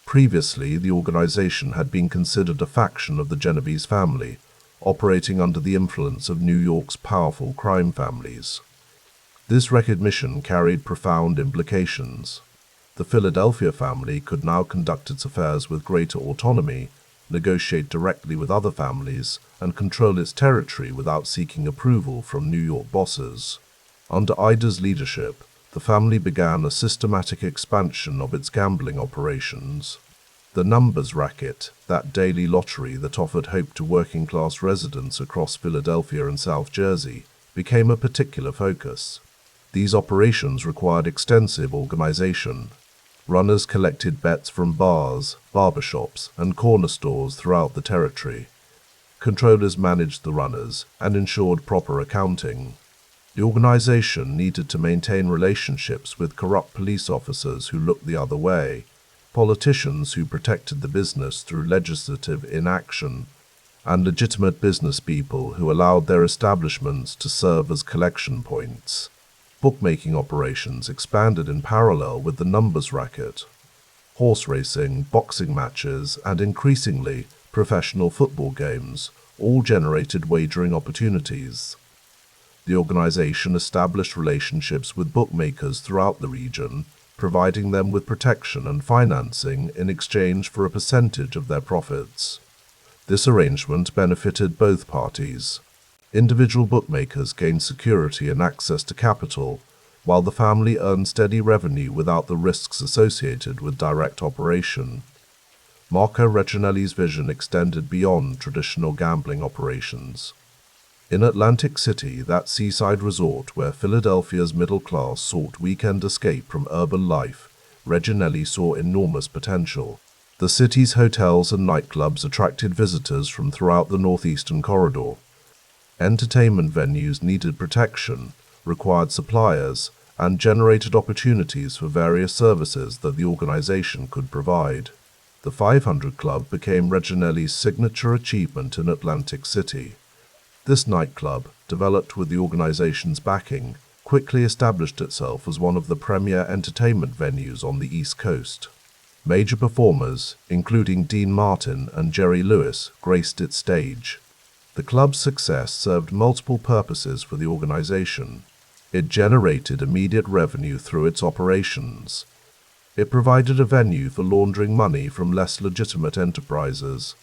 Previously, the organization had been considered a faction of the Genovese family, operating under the influence of New York's powerful crime families. This recognition carried profound implications. The Philadelphia family could now conduct its affairs with greater autonomy, negotiate directly with other families, and control its territory without seeking approval from New York bosses. Under Ida's leadership, the family began a systematic expansion of its gambling operations. The numbers racket, that daily lottery that offered hope to working-class residents across Philadelphia and South Jersey, became a particular focus. These operations required extensive organization. Runners collected bets from bars, barbershops, and corner stores throughout the territory. Controllers managed the runners and ensured proper accounting. The organization needed to maintain relationships with corrupt police officers who looked the other way, politicians who protected the business through legislative inaction, and legitimate business people who allowed their establishments to serve as collection points. Bookmaking operations expanded in parallel with the numbers racket. Horse racing, boxing matches, and increasingly professional football games all generated wagering opportunities. The organization established relationships with bookmakers throughout the region, providing them with protection and financing in exchange for a percentage of their profits. This arrangement benefited both parties. Individual bookmakers gained security and access to capital, while the family earned steady revenue without the risks associated with direct operation. Marco Reginelli's vision extended beyond traditional gambling operations. In Atlantic City, that seaside resort where Philadelphia's middle class sought weekend escape from urban life, Reginelli saw enormous potential. The city's hotels and nightclubs attracted visitors from throughout the northeastern corridor. Entertainment venues needed protection, required suppliers, and generated opportunities for various services that the organization could provide. The 500 Club became Reginelli's signature achievement in Atlantic City. This nightclub, developed with the organization's backing, quickly established itself as one of the premier entertainment venues on the East Coast. Major performers, including Dean Martin and Jerry Lewis, graced its stage. The club's success served multiple purposes for the organization. It generated immediate revenue through its operations. It provided a venue for laundering money from less legitimate enterprises.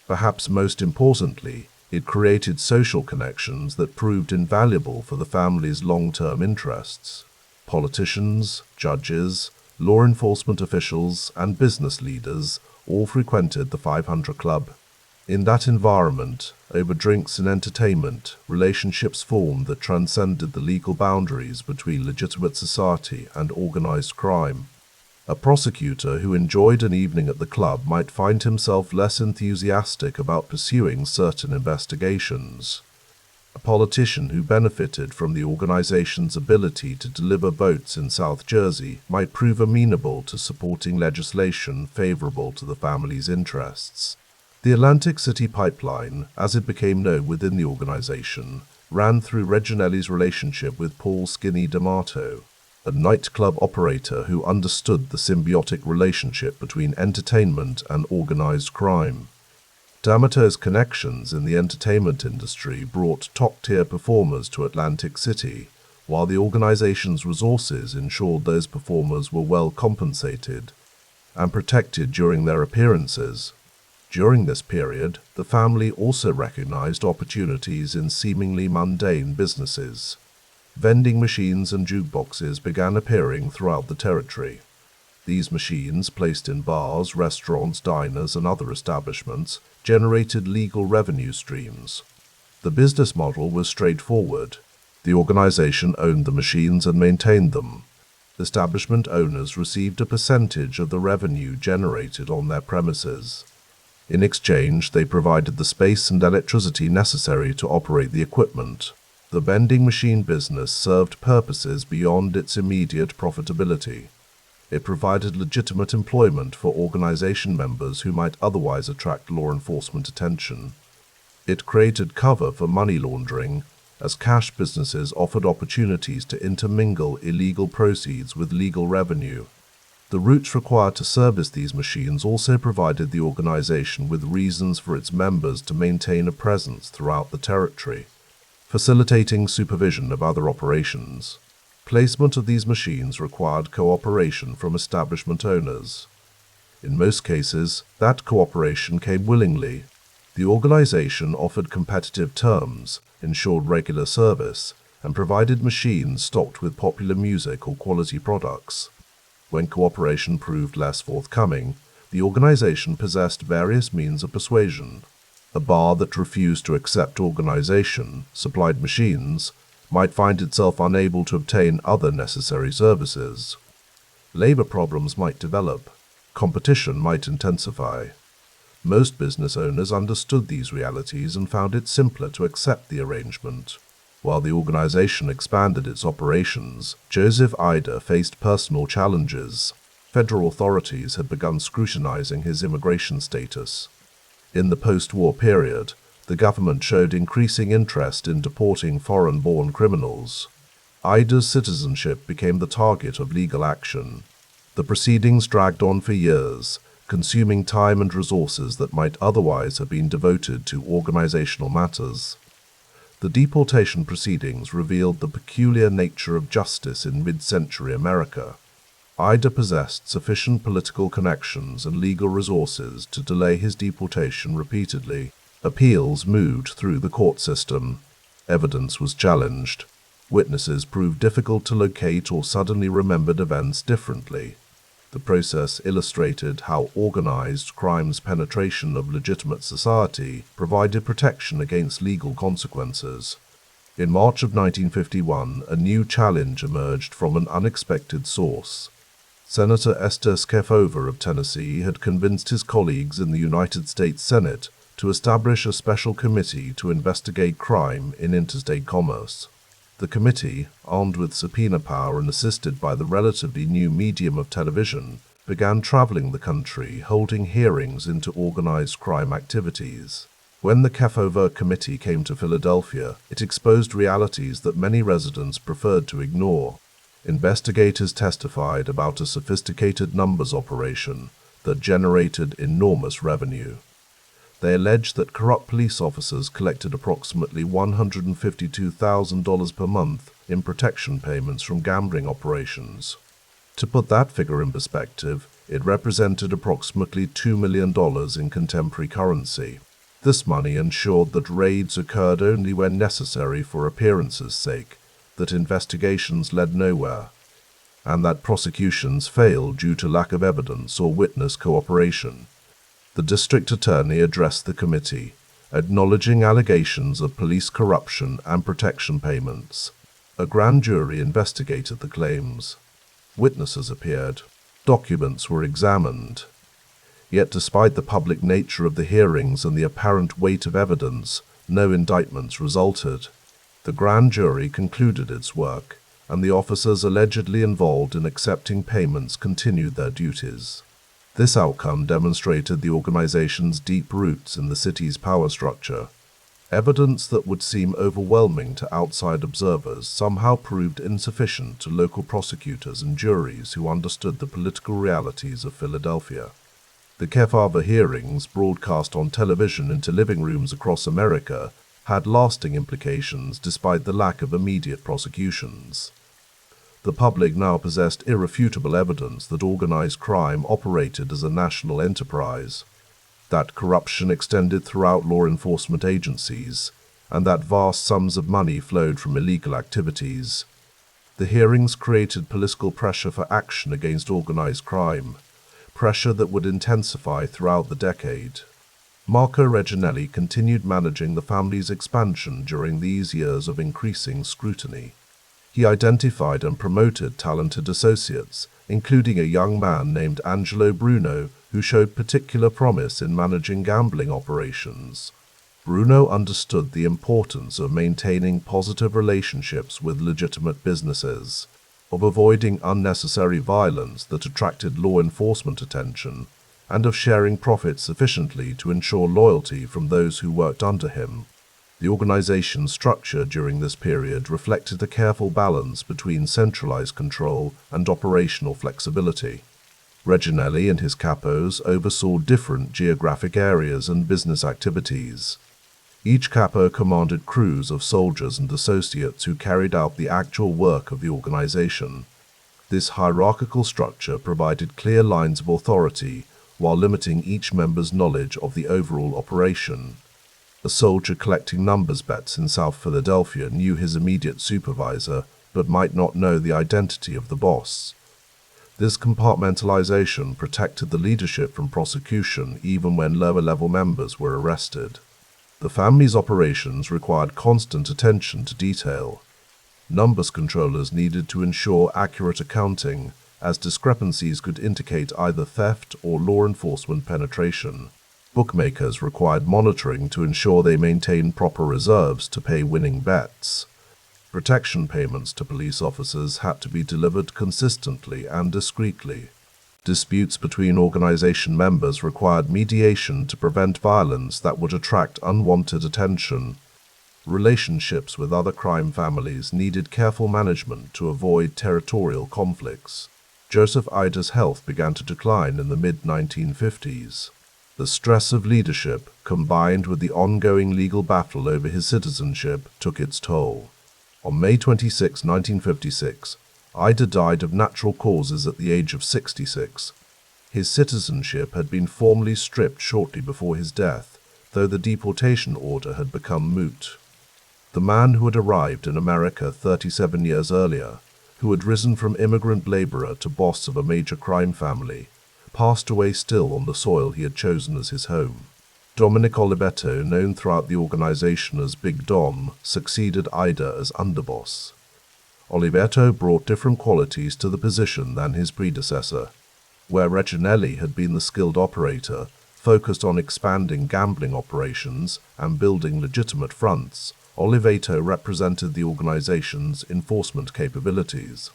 Perhaps most importantly, it created social connections that proved invaluable for the family's long-term interests. Politicians, judges, law enforcement officials, and business leaders all frequented the 500 Club. In that environment, over drinks and entertainment, relationships formed that transcended the legal boundaries between legitimate society and organized crime. A prosecutor who enjoyed an evening at the club might find himself less enthusiastic about pursuing certain investigations. A politician who benefited from the organization's ability to deliver votes in South Jersey might prove amenable to supporting legislation favorable to the family's interests. The Atlantic City Pipeline, as it became known within the organization, ran through Reginelli's relationship with Paul Skinny D'Amato, a nightclub operator who understood the symbiotic relationship between entertainment and organized crime. D'Amato's connections in the entertainment industry brought top-tier performers to Atlantic City, while the organization's resources ensured those performers were well compensated and protected during their appearances. During this period, the family also recognized opportunities in seemingly mundane businesses. Vending machines and jukeboxes began appearing throughout the territory. These machines, placed in bars, restaurants, diners, and other establishments, generated legal revenue streams. The business model was straightforward. The organization owned the machines and maintained them. Establishment owners received a percentage of the revenue generated on their premises. In exchange, they provided the space and electricity necessary to operate the equipment. The vending machine business served purposes beyond its immediate profitability. It provided legitimate employment for organization members who might otherwise attract law enforcement attention. It created cover for money laundering, as cash businesses offered opportunities to intermingle illegal proceeds with legal revenue. The routes required to service these machines also provided the organization with reasons for its members to maintain a presence throughout the territory, facilitating supervision of other operations. Placement of these machines required cooperation from establishment owners. In most cases, that cooperation came willingly. The organization offered competitive terms, ensured regular service, and provided machines stocked with popular music or quality products. When cooperation proved less forthcoming, the organization possessed various means of persuasion. A bar that refused to accept organization, supplied machines, might find itself unable to obtain other necessary services. Labor problems might develop. Competition might intensify. Most business owners understood these realities and found it simpler to accept the arrangement. While the organization expanded its operations, Joseph Ida faced personal challenges. Federal authorities had begun scrutinizing his immigration status. In the post-war period, the government showed increasing interest in deporting foreign-born criminals. Ida's citizenship became the target of legal action. The proceedings dragged on for years, consuming time and resources that might otherwise have been devoted to organizational matters. The deportation proceedings revealed the peculiar nature of justice in mid-century America. Ida possessed sufficient political connections and legal resources to delay his deportation repeatedly. Appeals moved through the court system. Evidence was challenged. Witnesses proved difficult to locate or suddenly remembered events differently. The process illustrated how organized crime's penetration of legitimate society provided protection against legal consequences. In March of 1951, a new challenge emerged from an unexpected source. Senator Esther Skefover of Tennessee had convinced his colleagues in the United States Senate to establish a special committee to investigate crime in interstate commerce. The committee, armed with subpoena power and assisted by the relatively new medium of television, began traveling the country, holding hearings into organized crime activities. When the Skefover Committee came to Philadelphia, it exposed realities that many residents preferred to ignore. Investigators testified about a sophisticated numbers operation that generated enormous revenue. They alleged that corrupt police officers collected approximately $152,000 per month in protection payments from gambling operations. To put that figure in perspective, it represented approximately $2 million in contemporary currency. This money ensured that raids occurred only when necessary for appearance's sake, that investigations led nowhere, and that prosecutions failed due to lack of evidence or witness cooperation. The district attorney addressed the committee, acknowledging allegations of police corruption and protection payments. A grand jury investigated the claims. Witnesses appeared. Documents were examined. Yet despite the public nature of the hearings and the apparent weight of evidence, no indictments resulted. The grand jury concluded its work, and the officers allegedly involved in accepting payments continued their duties. This outcome demonstrated the organization's deep roots in the city's power structure. Evidence that would seem overwhelming to outside observers somehow proved insufficient to local prosecutors and juries who understood the political realities of Philadelphia. The Skefover hearings, broadcast on television into living rooms across America, had lasting implications despite the lack of immediate prosecutions. The public now possessed irrefutable evidence that organized crime operated as a national enterprise, that corruption extended throughout law enforcement agencies, and that vast sums of money flowed from illegal activities. The hearings created political pressure for action against organized crime, pressure that would intensify throughout the decade. Marco Reginelli continued managing the family's expansion during these years of increasing scrutiny. He identified and promoted talented associates, including a young man named Angelo Bruno, who showed particular promise in managing gambling operations. Bruno understood the importance of maintaining positive relationships with legitimate businesses, of avoiding unnecessary violence that attracted law enforcement attention, and of sharing profits sufficiently to ensure loyalty from those who worked under him. The organization's structure during this period reflected a careful balance between centralized control and operational flexibility. Reginelli and his capos oversaw different geographic areas and business activities. Each capo commanded crews of soldiers and associates who carried out the actual work of the organization. This hierarchical structure provided clear lines of authority while limiting each member's knowledge of the overall operation. A soldier collecting numbers bets in South Philadelphia knew his immediate supervisor, but might not know the identity of the boss. This compartmentalization protected the leadership from prosecution even when lower-level members were arrested. The family's operations required constant attention to detail. Numbers controllers needed to ensure accurate accounting, as discrepancies could indicate either theft or law enforcement penetration. Bookmakers required monitoring to ensure they maintained proper reserves to pay winning bets. Protection payments to police officers had to be delivered consistently and discreetly. Disputes between organization members required mediation to prevent violence that would attract unwanted attention. Relationships with other crime families needed careful management to avoid territorial conflicts. Joseph Ida's health began to decline in the mid-1950s. The stress of leadership, combined with the ongoing legal battle over his citizenship, took its toll. On May 26, 1956, Ida died of natural causes at the age of 66. His citizenship had been formally stripped shortly before his death, though the deportation order had become moot. The man who had arrived in America 37 years earlier, who had risen from immigrant laborer to boss of a major crime family, passed away still on the soil he had chosen as his home. Dominic Olivetto, known throughout the organization as Big Dom, succeeded Ida as underboss. Olivetto brought different qualities to the position than his predecessor. Where Reginelli had been the skilled operator, focused on expanding gambling operations and building legitimate fronts, Olivetto represented the organization's enforcement capabilities.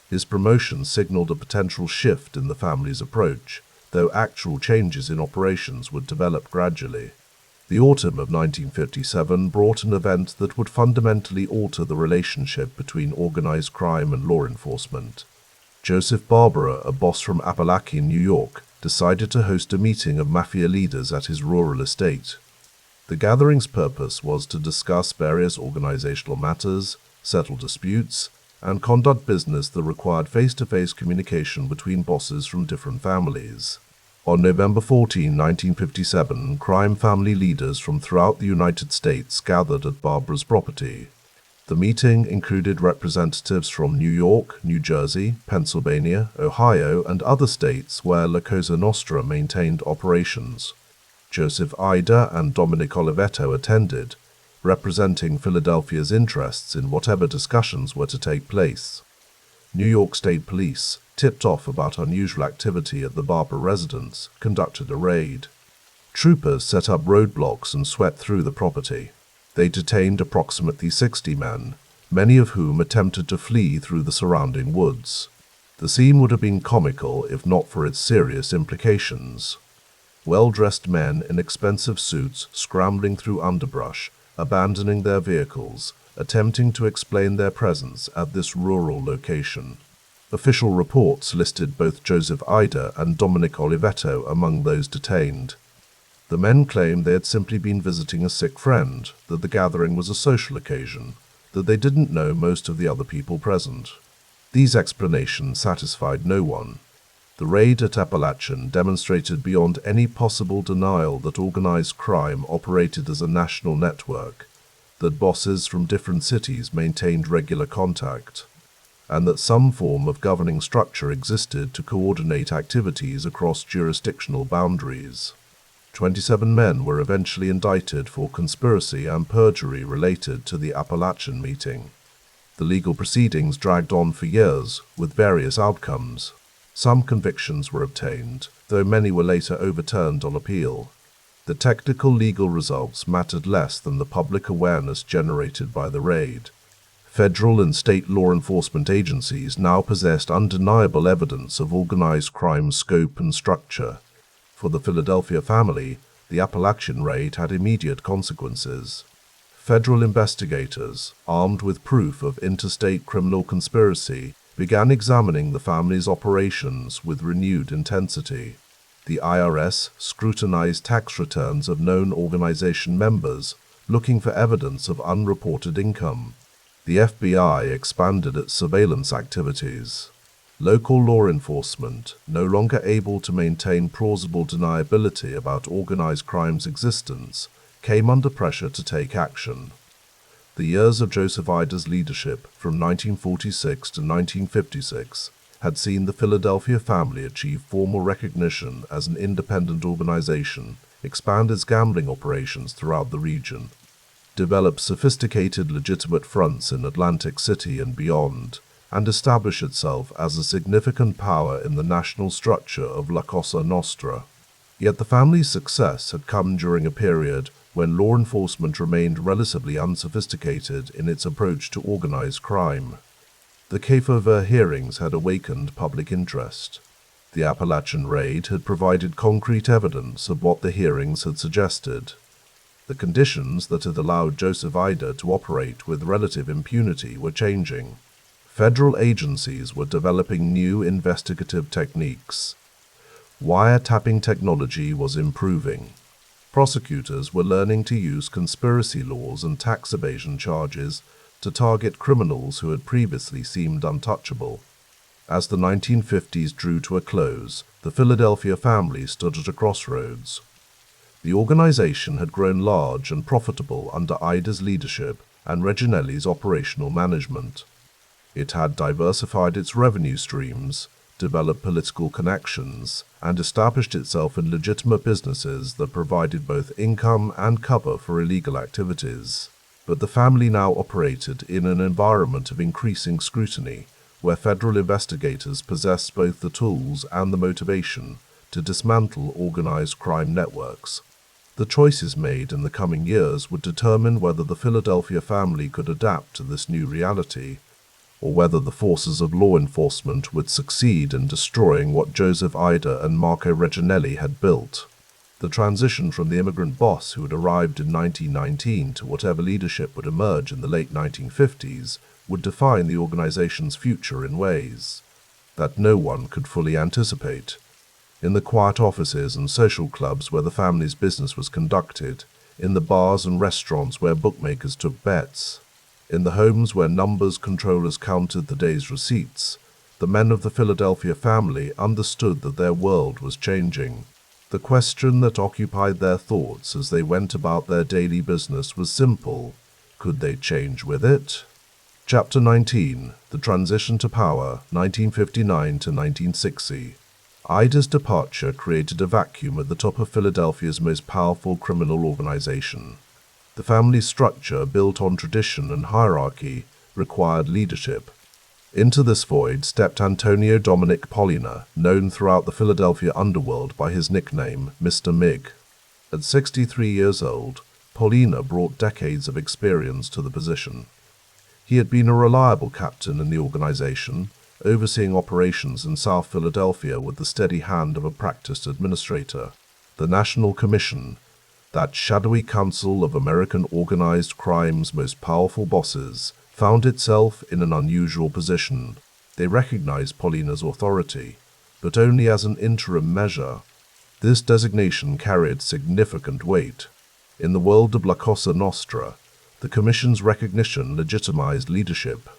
His promotion signaled a potential shift in the family's approach, though actual changes in operations would develop gradually. The autumn of 1957 brought an event that would fundamentally alter the relationship between organized crime and law enforcement. Joseph Barbara, a boss from Apalachee, New York, decided to host a meeting of Mafia leaders at his rural estate. The gathering's purpose was to discuss various organizational matters, settle disputes, and conduct business that required face-to-face communication between bosses from different families. On November 14, 1957, crime family leaders from throughout the United States gathered at Barbara's property. The meeting included representatives from New York, New Jersey, Pennsylvania, Ohio, and other states where La Cosa Nostra maintained operations. Joseph Ida and Dominic Olivetto attended, representing Philadelphia's interests in whatever discussions were to take place. New York State Police, tipped off about unusual activity at the Barbara residence, conducted a raid. Troopers set up roadblocks and swept through the property. They detained approximately 60 men, many of whom attempted to flee through the surrounding woods. The scene would have been comical if not for its serious implications. Well-dressed men in expensive suits scrambling through underbrush, abandoning their vehicles, attempting to explain their presence at this rural location. Official reports listed both Joseph Ida and Dominic Olivetto among those detained. The men claimed they had simply been visiting a sick friend, that the gathering was a social occasion, that they didn't know most of the other people present. These explanations satisfied no one. The raid at Appalachian demonstrated beyond any possible denial that organized crime operated as a national network, that bosses from different cities maintained regular contact, and that some form of governing structure existed to coordinate activities across jurisdictional boundaries. 27 men were eventually indicted for conspiracy and perjury related to the Appalachian meeting. The legal proceedings dragged on for years, with various outcomes. Some convictions were obtained, though many were later overturned on appeal. The technical legal results mattered less than the public awareness generated by the raid. Federal and state law enforcement agencies now possessed undeniable evidence of organized crime's scope and structure. For the Philadelphia family, the Appalachian raid had immediate consequences. Federal investigators, armed with proof of interstate criminal conspiracy, began examining the family's operations with renewed intensity. The IRS scrutinized tax returns of known organization members, looking for evidence of unreported income. The FBI expanded its surveillance activities. Local law enforcement, no longer able to maintain plausible deniability about organized crime's existence, came under pressure to take action. The years of Joseph Ida's leadership, from 1946 to 1956, had seen the Philadelphia family achieve formal recognition as an independent organization, expand its gambling operations throughout the region, develop sophisticated legitimate fronts in Atlantic City and beyond, and establish itself as a significant power in the national structure of La Cosa Nostra. Yet the family's success had come during a period when law enforcement remained relatively unsophisticated in its approach to organized crime. The Kefauver hearings had awakened public interest. The Appalachian raid had provided concrete evidence of what the hearings had suggested. The conditions that had allowed Joseph Ida to operate with relative impunity were changing. Federal agencies were developing new investigative techniques. Wiretapping technology was improving. Prosecutors were learning to use conspiracy laws and tax evasion charges to target criminals who had previously seemed untouchable. As the 1950s drew to a close, the Philadelphia family stood at a crossroads. The organization had grown large and profitable under Ida's leadership and Reginelli's operational management. It had diversified its revenue streams, developed political connections, and established itself in legitimate businesses that provided both income and cover for illegal activities. But the family now operated in an environment of increasing scrutiny, where federal investigators possessed both the tools and the motivation to dismantle organized crime networks. The choices made in the coming years would determine whether the Philadelphia family could adapt to this new reality, or whether the forces of law enforcement would succeed in destroying what Joseph Ida and Marco Reginelli had built. The transition from the immigrant boss who had arrived in 1919 to whatever leadership would emerge in the late 1950s would define the organization's future in ways that no one could fully anticipate. In the quiet offices and social clubs where the family's business was conducted, in the bars and restaurants where bookmakers took bets, in the homes where numbers controllers counted the day's receipts, the men of the Philadelphia family understood that their world was changing. The question that occupied their thoughts as they went about their daily business was simple: could they change with it? Chapter 19, The Transition to Power, 1959 to 1960. Ida's departure created a vacuum at the top of Philadelphia's most powerful criminal organization. The family's structure, built on tradition and hierarchy, required leadership. Into this void stepped Antonio Dominic Pollina, known throughout the Philadelphia underworld by his nickname, Mr. Mig. At 63 years old, Pollina brought decades of experience to the position. He had been a reliable captain in the organization, overseeing operations in South Philadelphia with the steady hand of a practiced administrator. The National Commission, that shadowy council of American organized crime's most powerful bosses, found itself in an unusual position. They recognized Pollina's authority, but only as an interim measure. This designation carried significant weight. In the world of La Cosa Nostra, the Commission's recognition legitimized leadership.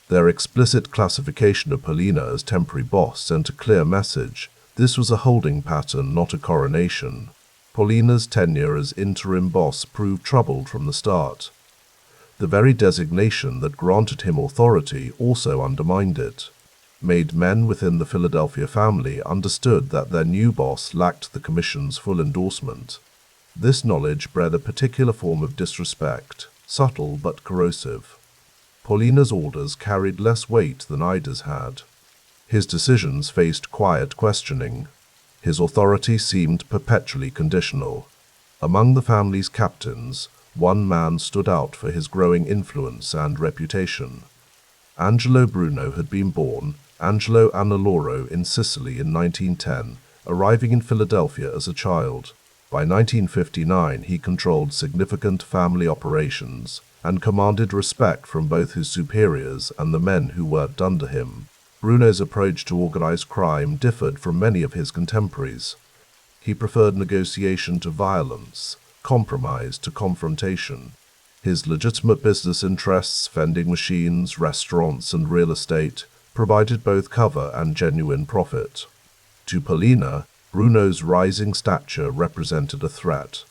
Their explicit classification of Pollina as temporary boss sent a clear message: this was a holding pattern, not a coronation. Pollina's tenure as interim boss proved troubled from the start. The very designation that granted him authority also undermined it. Made men within the Philadelphia family understood that their new boss lacked the Commission's full endorsement. This knowledge bred a particular form of disrespect, subtle but corrosive. Paulina's orders carried less weight than Ida's had. His decisions faced quiet questioning. His authority seemed perpetually conditional. Among the family's captains, one man stood out for his growing influence and reputation. Angelo Bruno had been born Angelo Annaloro in Sicily in 1910, arriving in Philadelphia as a child. By 1959, he controlled significant family operations and commanded respect from both his superiors and the men who worked under him. Bruno's approach to organized crime differed from many of his contemporaries. He preferred negotiation to violence, compromise to confrontation. His legitimate business interests, vending machines, restaurants, and real estate, provided both cover and genuine profit. To Paulina, Bruno's rising stature represented a threat.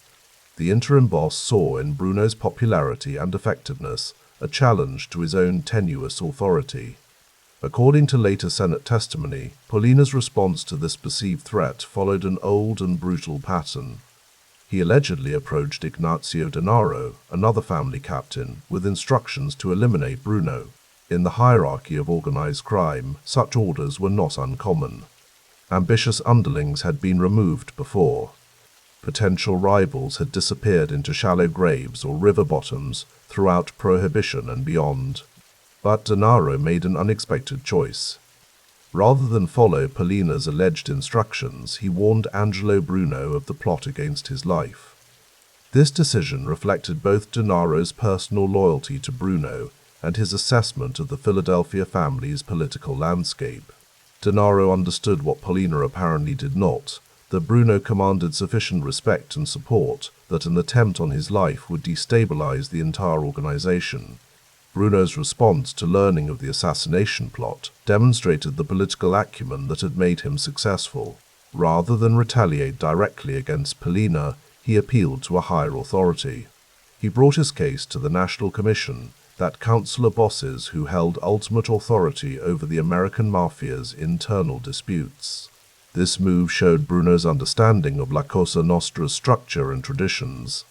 The interim boss saw in Bruno's popularity and effectiveness a challenge to his own tenuous authority. According to later Senate testimony, Paulina's response to this perceived threat followed an old and brutal pattern. He allegedly approached Ignazio Denaro, another family captain, with instructions to eliminate Bruno. In the hierarchy of organized crime, such orders were not uncommon. Ambitious underlings had been removed before. Potential rivals had disappeared into shallow graves or river bottoms throughout Prohibition and beyond. But Denaro made an unexpected choice. Rather than follow Paulina's alleged instructions, he warned Angelo Bruno of the plot against his life. This decision reflected both Denaro's personal loyalty to Bruno and his assessment of the Philadelphia family's political landscape. Denaro understood what Paulina apparently did not, that Bruno commanded sufficient respect and support that an attempt on his life would destabilize the entire organization. Bruno's response to learning of the assassination plot demonstrated the political acumen that had made him successful. Rather than retaliate directly against Paulina, he appealed to a higher authority. He brought his case to the National Commission, that council of bosses who held ultimate authority over the American Mafia's internal disputes. This move showed Bruno's understanding of La Cosa Nostra's structure and traditions.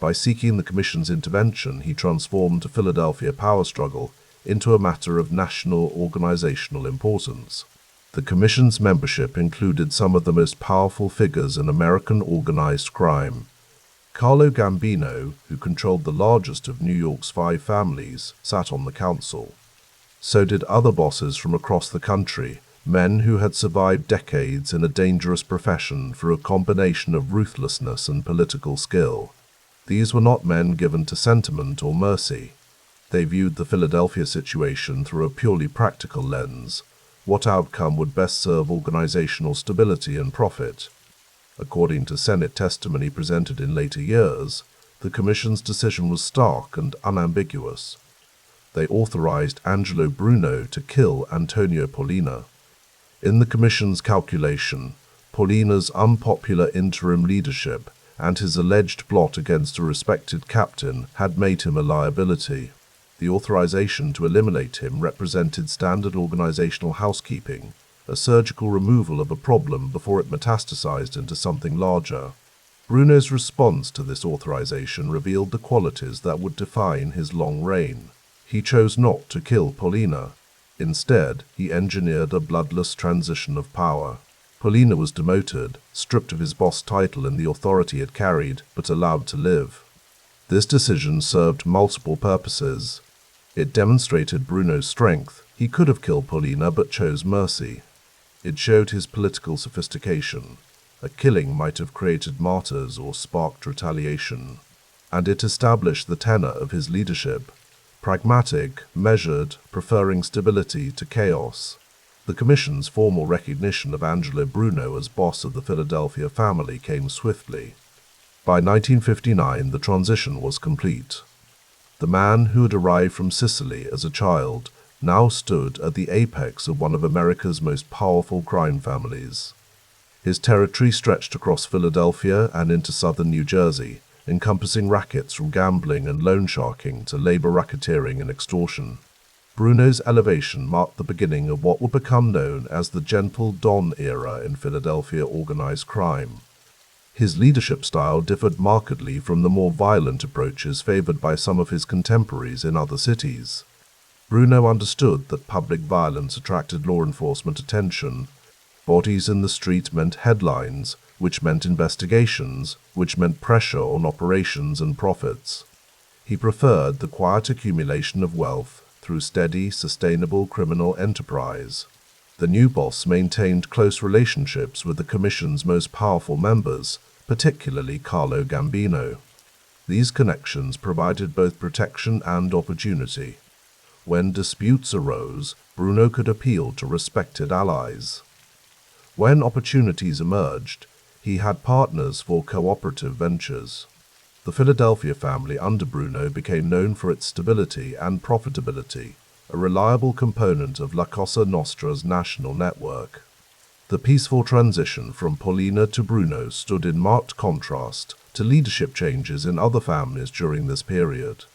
By seeking the Commission's intervention, he transformed the Philadelphia power struggle into a matter of national organizational importance. The Commission's membership included some of the most powerful figures in American organized crime. Carlo Gambino, who controlled the largest of New York's 5 families, sat on the council. So did other bosses from across the country, men who had survived decades in a dangerous profession through a combination of ruthlessness and political skill. These were not men given to sentiment or mercy. They viewed the Philadelphia situation through a purely practical lens. What outcome would best serve organizational stability and profit? According to Senate testimony presented in later years, the Commission's decision was stark and unambiguous. They authorized Angelo Bruno to kill Antonio Paulina. In the Commission's calculation, Paulina's unpopular interim leadership and his alleged plot against a respected captain had made him a liability. The authorization to eliminate him represented standard organizational housekeeping, a surgical removal of a problem before it metastasized into something larger. Bruno's response to this authorization revealed the qualities that would define his long reign. He chose not to kill Paulina. Instead, he engineered a bloodless transition of power. Paulina was demoted, stripped of his boss title and the authority it carried, but allowed to live. This decision served multiple purposes. It demonstrated Bruno's strength. He could have killed Paulina but chose mercy. It showed his political sophistication. A killing might have created martyrs or sparked retaliation. And it established the tenor of his leadership. Pragmatic, measured, preferring stability to chaos. The Commission's formal recognition of Angelo Bruno as boss of the Philadelphia family came swiftly. By 1959, the transition was complete. The man who had arrived from Sicily as a child now stood at the apex of one of America's most powerful crime families. His territory stretched across Philadelphia and into southern New Jersey, encompassing rackets from gambling and loan sharking to labor racketeering and extortion. Bruno's elevation marked the beginning of what would become known as the Gentle Don era in Philadelphia organized crime. His leadership style differed markedly from the more violent approaches favored by some of his contemporaries in other cities. Bruno understood that public violence attracted law enforcement attention. Bodies in the street meant headlines, which meant investigations, which meant pressure on operations and profits. He preferred the quiet accumulation of wealth through steady, sustainable criminal enterprise. The new boss maintained close relationships with the Commission's most powerful members, particularly Carlo Gambino. These connections provided both protection and opportunity. When disputes arose, Bruno could appeal to respected allies. When opportunities emerged, he had partners for cooperative ventures. The Philadelphia family under Bruno became known for its stability and profitability, a reliable component of La Cosa Nostra's national network. The peaceful transition from Paulina to Bruno stood in marked contrast to leadership changes in other families during this period.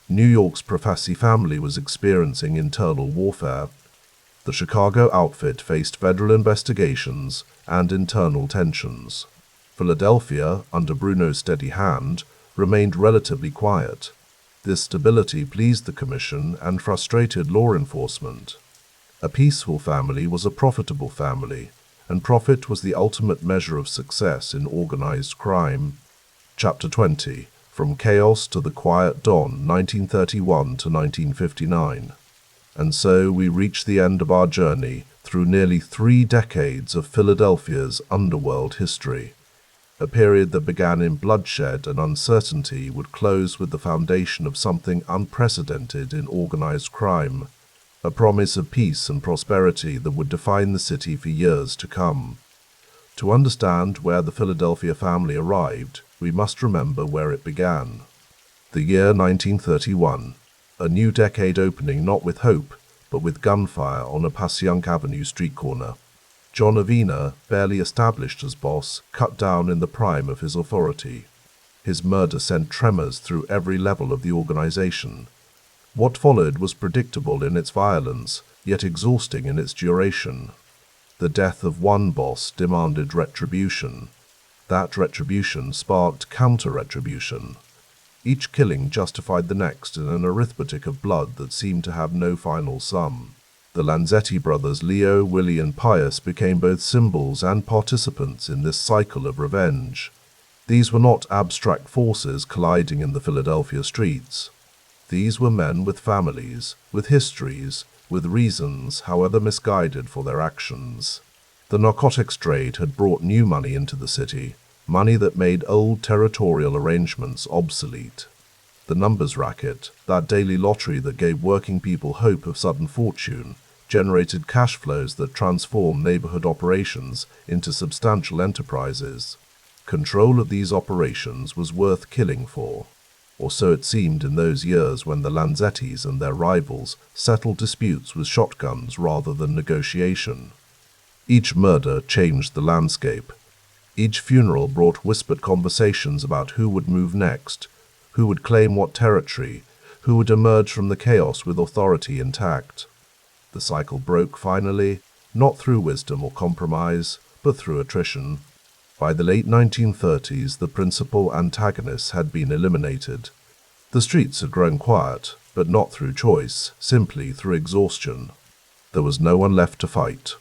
New York's Profassi family was experiencing internal warfare. The Chicago outfit faced federal investigations and internal tensions. Philadelphia, under Bruno's steady hand, remained relatively quiet. This stability pleased the Commission and frustrated law enforcement. A peaceful family was a profitable family, and profit was the ultimate measure of success in organized crime. Chapter 20. From Chaos to the Quiet Dawn, 1931 to 1959. And so we reach the end of our journey through nearly 3 decades of Philadelphia's underworld history. A period that began in bloodshed and uncertainty would close with the foundation of something unprecedented in organized crime, a promise of peace and prosperity that would define the city for years to come. To understand where the Philadelphia family arrived, we must remember where it began. The year 1931, a new decade opening not with hope, but with gunfire on a Passyunk Avenue street corner. John Avena, barely established as boss, cut down in the prime of his authority. His murder sent tremors through every level of the organization. What followed was predictable in its violence, yet exhausting in its duration. The death of one boss demanded retribution. That retribution sparked counter-retribution. Each killing justified the next in an arithmetic of blood that seemed to have no final sum. The Lanzetti brothers Leo, Willie, and Pius became both symbols and participants in this cycle of revenge. These were not abstract forces colliding in the Philadelphia streets. These were men with families, with histories, with reasons, however misguided, for their actions. The narcotics trade had brought new money into the city, money that made old territorial arrangements obsolete. The numbers racket, that daily lottery that gave working people hope of sudden fortune, generated cash flows that transformed neighborhood operations into substantial enterprises. Control of these operations was worth killing for, or so it seemed in those years when the Lanzettis and their rivals settled disputes with shotguns rather than negotiation. Each murder changed the landscape. Each funeral brought whispered conversations about who would move next, who would claim what territory, who would emerge from the chaos with authority intact. The cycle broke finally, not through wisdom or compromise, but through attrition. By the late 1930s, the principal antagonists had been eliminated. The streets had grown quiet, but not through choice, simply through exhaustion. There was no one left to fight.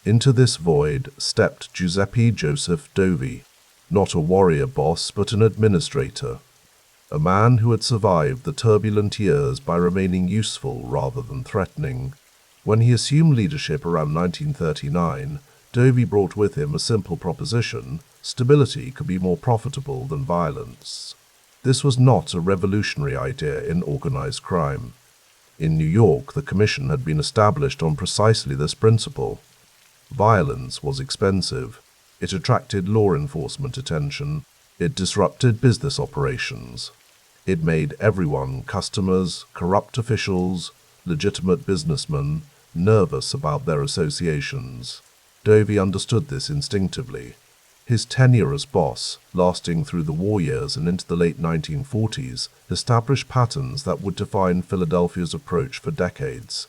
Into this void stepped Giuseppe Joseph Dovi, not a warrior boss, but an administrator. A man who had survived the turbulent years by remaining useful rather than threatening. When he assumed leadership around 1939, Dovi brought with him a simple proposition: stability could be more profitable than violence. This was not a revolutionary idea in organized crime. In New York, the Commission had been established on precisely this principle. Violence was expensive. It attracted law enforcement attention. It disrupted business operations. It made everyone, customers, corrupt officials, legitimate businessmen, nervous about their associations. Dovi understood this instinctively. His tenure as boss, lasting through the war years and into the late 1940s, established patterns that would define Philadelphia's approach for decades.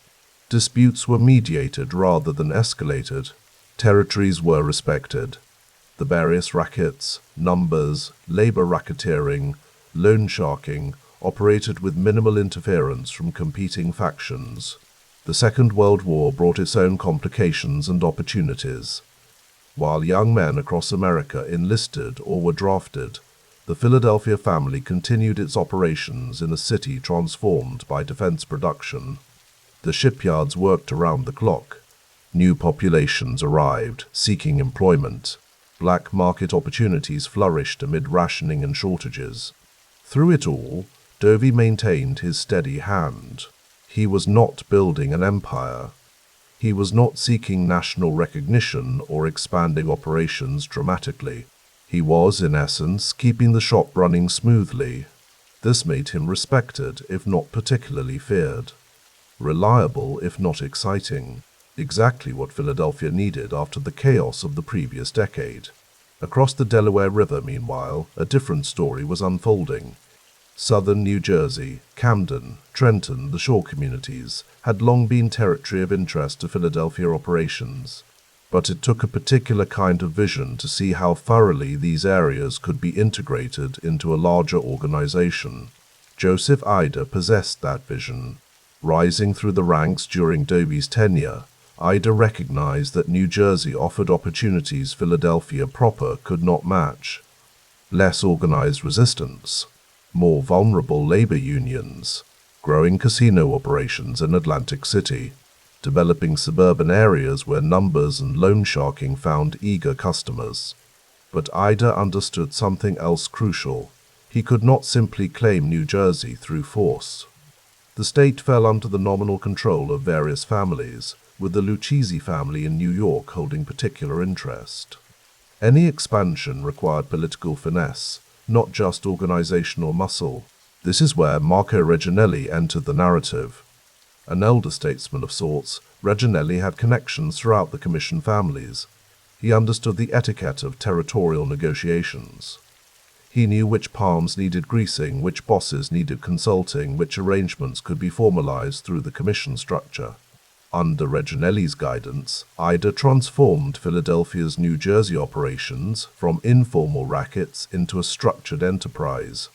Disputes were mediated rather than escalated. Territories were respected. The various rackets, numbers, labor racketeering, loan sharking, operated with minimal interference from competing factions. The Second World War brought its own complications and opportunities. While young men across America enlisted or were drafted, the Philadelphia family continued its operations in a city transformed by defense production. The shipyards worked around the clock. New populations arrived, seeking employment. Black market opportunities flourished amid rationing and shortages. Through it all, Dovey maintained his steady hand. He was not building an empire. He was not seeking national recognition or expanding operations dramatically. He was, in essence, keeping the shop running smoothly. This made him respected, if not particularly feared. Reliable, if not exciting. Exactly what Philadelphia needed after the chaos of the previous decade. Across the Delaware River, meanwhile, a different story was unfolding. Southern New Jersey, Camden, Trenton, the shore communities, had long been territory of interest to Philadelphia operations. But it took a particular kind of vision to see how thoroughly these areas could be integrated into a larger organization. Joseph Ida possessed that vision. Rising through the ranks during Dovey's tenure, Ida recognized that New Jersey offered opportunities Philadelphia proper could not match. Less organized resistance, more vulnerable labor unions, growing casino operations in Atlantic City, developing suburban areas where numbers and loan sharking found eager customers. But Ida understood something else crucial. He could not simply claim New Jersey through force. The state fell under the nominal control of various families, with the Lucchese family in New York holding particular interest. Any expansion required political finesse, not just organizational muscle. This is where Marco Reginelli entered the narrative. An elder statesman of sorts, Reginelli had connections throughout the commission families. He understood the etiquette of territorial negotiations. He knew which palms needed greasing, which bosses needed consulting, which arrangements could be formalized through the commission structure. Under Reginelli's guidance, Ida transformed Philadelphia's New Jersey operations from informal rackets into a structured enterprise.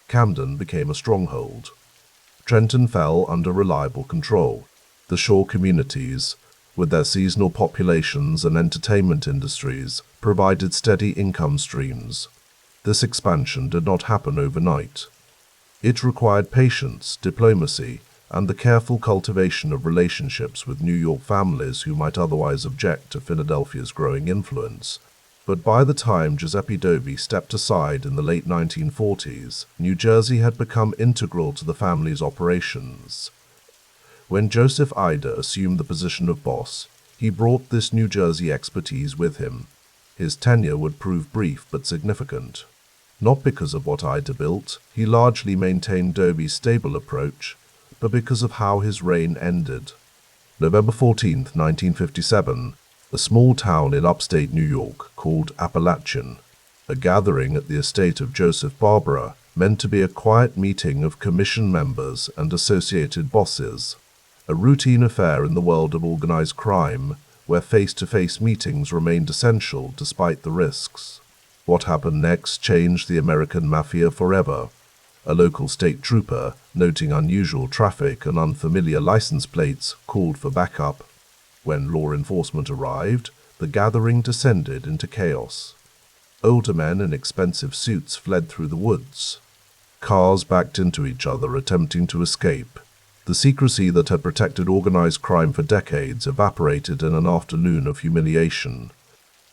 Camden became a stronghold. Trenton fell under reliable control. The shore communities, with their seasonal populations and entertainment industries, provided steady income streams. This expansion did not happen overnight. It required patience, diplomacy, and the careful cultivation of relationships with New York families who might otherwise object to Philadelphia's growing influence. But by the time Giuseppe Dovey stepped aside in the late 1940s, New Jersey had become integral to the family's operations. When Joseph Ida assumed the position of boss, he brought this New Jersey expertise with him. His tenure would prove brief but significant. Not because of what Ida built, he largely maintained Dovey's stable approach, but because of how his reign ended. November 14, 1957, a small town in upstate New York called Appalachian. A gathering at the estate of Joseph Barbara, meant to be a quiet meeting of commission members and associated bosses. A routine affair in the world of organized crime, where face-to-face meetings remained essential despite the risks. What happened next changed the American Mafia forever. A local state trooper, noting unusual traffic and unfamiliar license plates, called for backup. When law enforcement arrived, the gathering descended into chaos. Older men in expensive suits fled through the woods. Cars backed into each other, attempting to escape. The secrecy that had protected organized crime for decades evaporated in an afternoon of humiliation.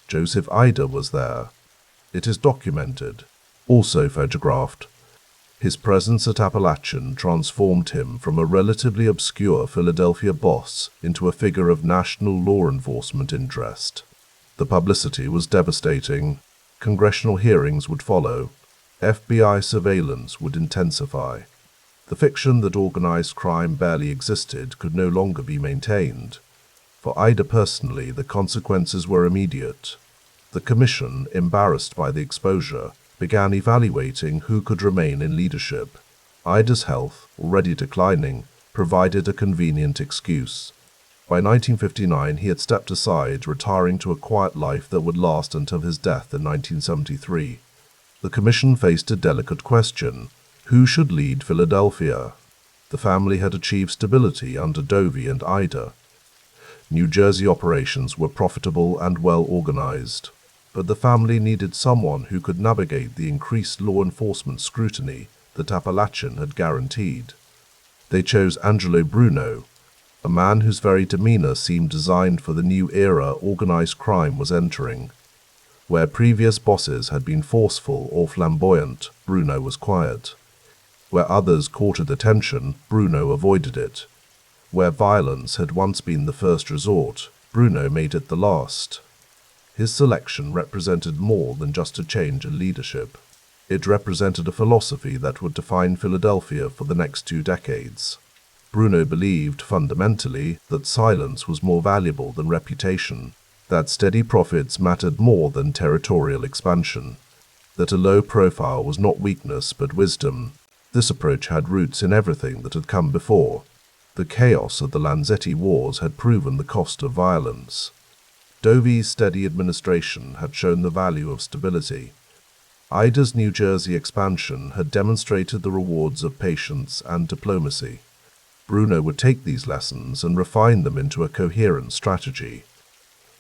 Joseph Ida was there. It is documented, also photographed. His presence at Appalachian transformed him from a relatively obscure Philadelphia boss into a figure of national law enforcement interest. The publicity was devastating. Congressional hearings would follow. FBI surveillance would intensify. The fiction that organized crime barely existed could no longer be maintained. For Ida personally, the consequences were immediate. The commission, embarrassed by the exposure, began evaluating who could remain in leadership. Ida's health, already declining, provided a convenient excuse. By 1959, he had stepped aside, retiring to a quiet life that would last until his death in 1973. The commission faced a delicate question. Who should lead Philadelphia? The family had achieved stability under Dovey and Ida. New Jersey operations were profitable and well organized, but the family needed someone who could navigate the increased law enforcement scrutiny that Appalachian had guaranteed. They chose Angelo Bruno, a man whose very demeanor seemed designed for the new era organized crime was entering. Where previous bosses had been forceful or flamboyant, Bruno was quiet. Where others courted attention, Bruno avoided it. Where violence had once been the first resort, Bruno made it the last. His selection represented more than just a change in leadership. It represented a philosophy that would define Philadelphia for the next 2 decades. Bruno believed fundamentally that silence was more valuable than reputation, that steady profits mattered more than territorial expansion, that a low profile was not weakness but wisdom. This approach had roots in everything that had come before. The chaos of the Lanzetti Wars had proven the cost of violence. Dovey's steady administration had shown the value of stability. Ida's New Jersey expansion had demonstrated the rewards of patience and diplomacy. Bruno would take these lessons and refine them into a coherent strategy.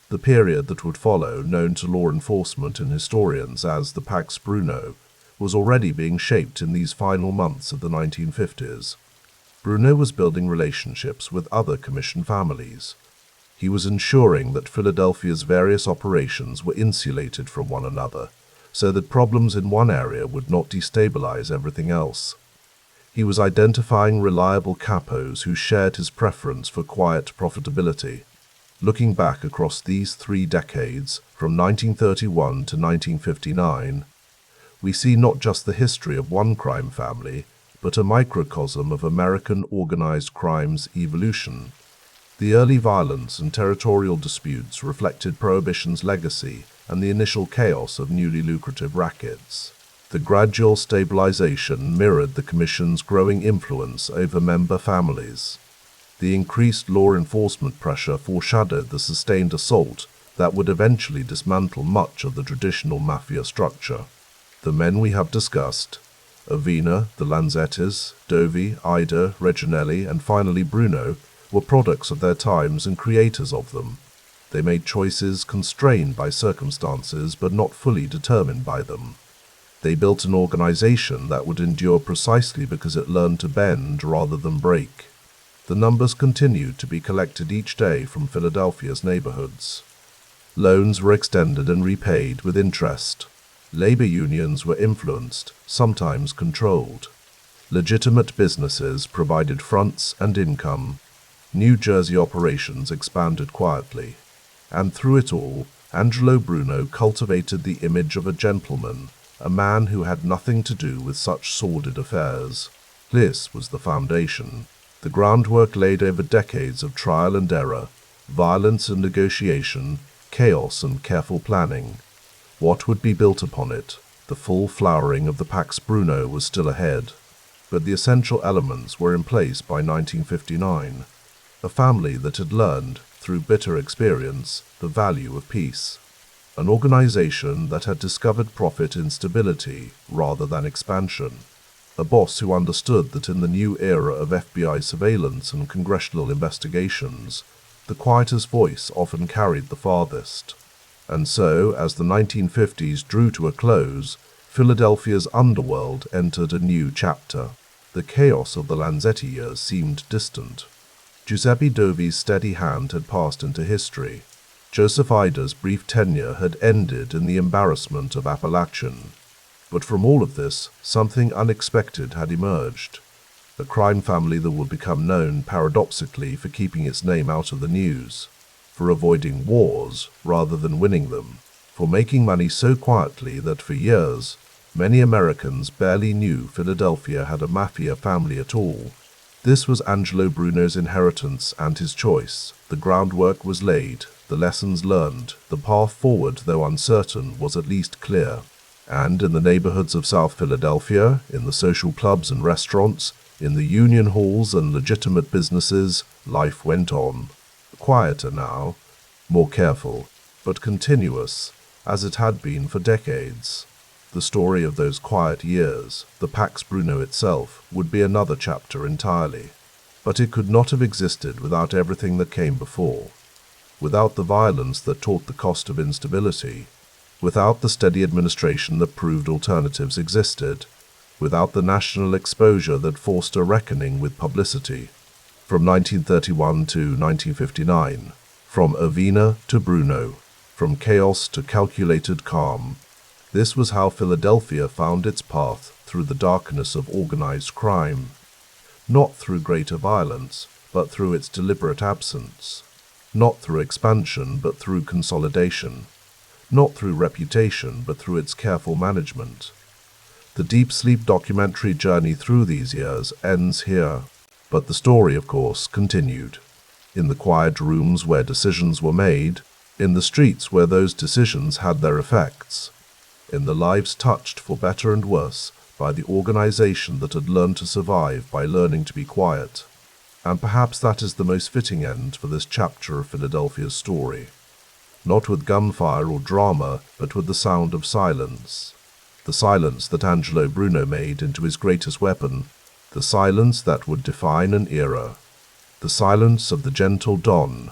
The period that would follow, known to law enforcement and historians as the Pax Bruno, was already being shaped in these final months of the 1950s. Bruno was building relationships with other commission families. He was ensuring that Philadelphia's various operations were insulated from one another, so that problems in one area would not destabilize everything else. He was identifying reliable capos who shared his preference for quiet profitability. Looking back across these 3 decades, from 1931 to 1959, we see not just the history of one crime family, but a microcosm of American organized crime's evolution. The early violence and territorial disputes reflected Prohibition's legacy and the initial chaos of newly lucrative rackets. The gradual stabilization mirrored the Commission's growing influence over member families. The increased law enforcement pressure foreshadowed the sustained assault that would eventually dismantle much of the traditional mafia structure. The men we have discussed, Avena, the Lanzettis, Dovey, Ida, Reginelli, and finally Bruno, were products of their times and creators of them. They made choices constrained by circumstances but not fully determined by them. They built an organization that would endure precisely because it learned to bend rather than break. The numbers continued to be collected each day from Philadelphia's neighborhoods. Loans were extended and repaid with interest. Labor unions were influenced, sometimes controlled. Legitimate businesses provided fronts and income. New Jersey operations expanded quietly. And through it all, Angelo Bruno cultivated the image of a gentleman, a man who had nothing to do with such sordid affairs. This was the foundation, the groundwork laid over decades of trial and error, violence and negotiation, chaos and careful planning. What would be built upon it? The full flowering of the Pax Bruno was still ahead, but the essential elements were in place by 1959. A family that had learned, through bitter experience, the value of peace. An organization that had discovered profit in stability rather than expansion. A boss who understood that in the new era of FBI surveillance and congressional investigations, the quietest voice often carried the farthest. And so, as the 1950s drew to a close, Philadelphia's underworld entered a new chapter. The chaos of the Lanzetti years seemed distant. Giuseppe Dovey's steady hand had passed into history. Joseph Ida's brief tenure had ended in the embarrassment of Appalachian. But from all of this, something unexpected had emerged. A crime family that would become known, paradoxically, for keeping its name out of the news, for avoiding wars rather than winning them, for making money so quietly that for years, many Americans barely knew Philadelphia had a mafia family at all. This was Angelo Bruno's inheritance and his choice. The groundwork was laid, the lessons learned, the path forward, though uncertain, was at least clear. And in the neighborhoods of South Philadelphia, in the social clubs and restaurants, in the union halls and legitimate businesses, life went on. Quieter now, more careful, but continuous, as it had been for decades. The story of those quiet years, the Pax Bruno itself, would be another chapter entirely. But it could not have existed without everything that came before. Without the violence that taught the cost of instability, without the steady administration that proved alternatives existed, without the national exposure that forced a reckoning with publicity. From 1931 to 1959, from Avena to Bruno, from chaos to calculated calm, this was how Philadelphia found its path through the darkness of organized crime. Not through greater violence, but through its deliberate absence. Not through expansion, but through consolidation. Not through reputation, but through its careful management. The Deep Sleep documentary journey through these years ends here, but the story, of course, continued. In the quiet rooms where decisions were made, in the streets where those decisions had their effects, in the lives touched for better and worse by the organization that had learned to survive by learning to be quiet. And perhaps that is the most fitting end for this chapter of Philadelphia's story. Not with gunfire or drama, but with the sound of silence. The silence that Angelo Bruno made into his greatest weapon, the silence that would define an era. The silence of the gentle Don,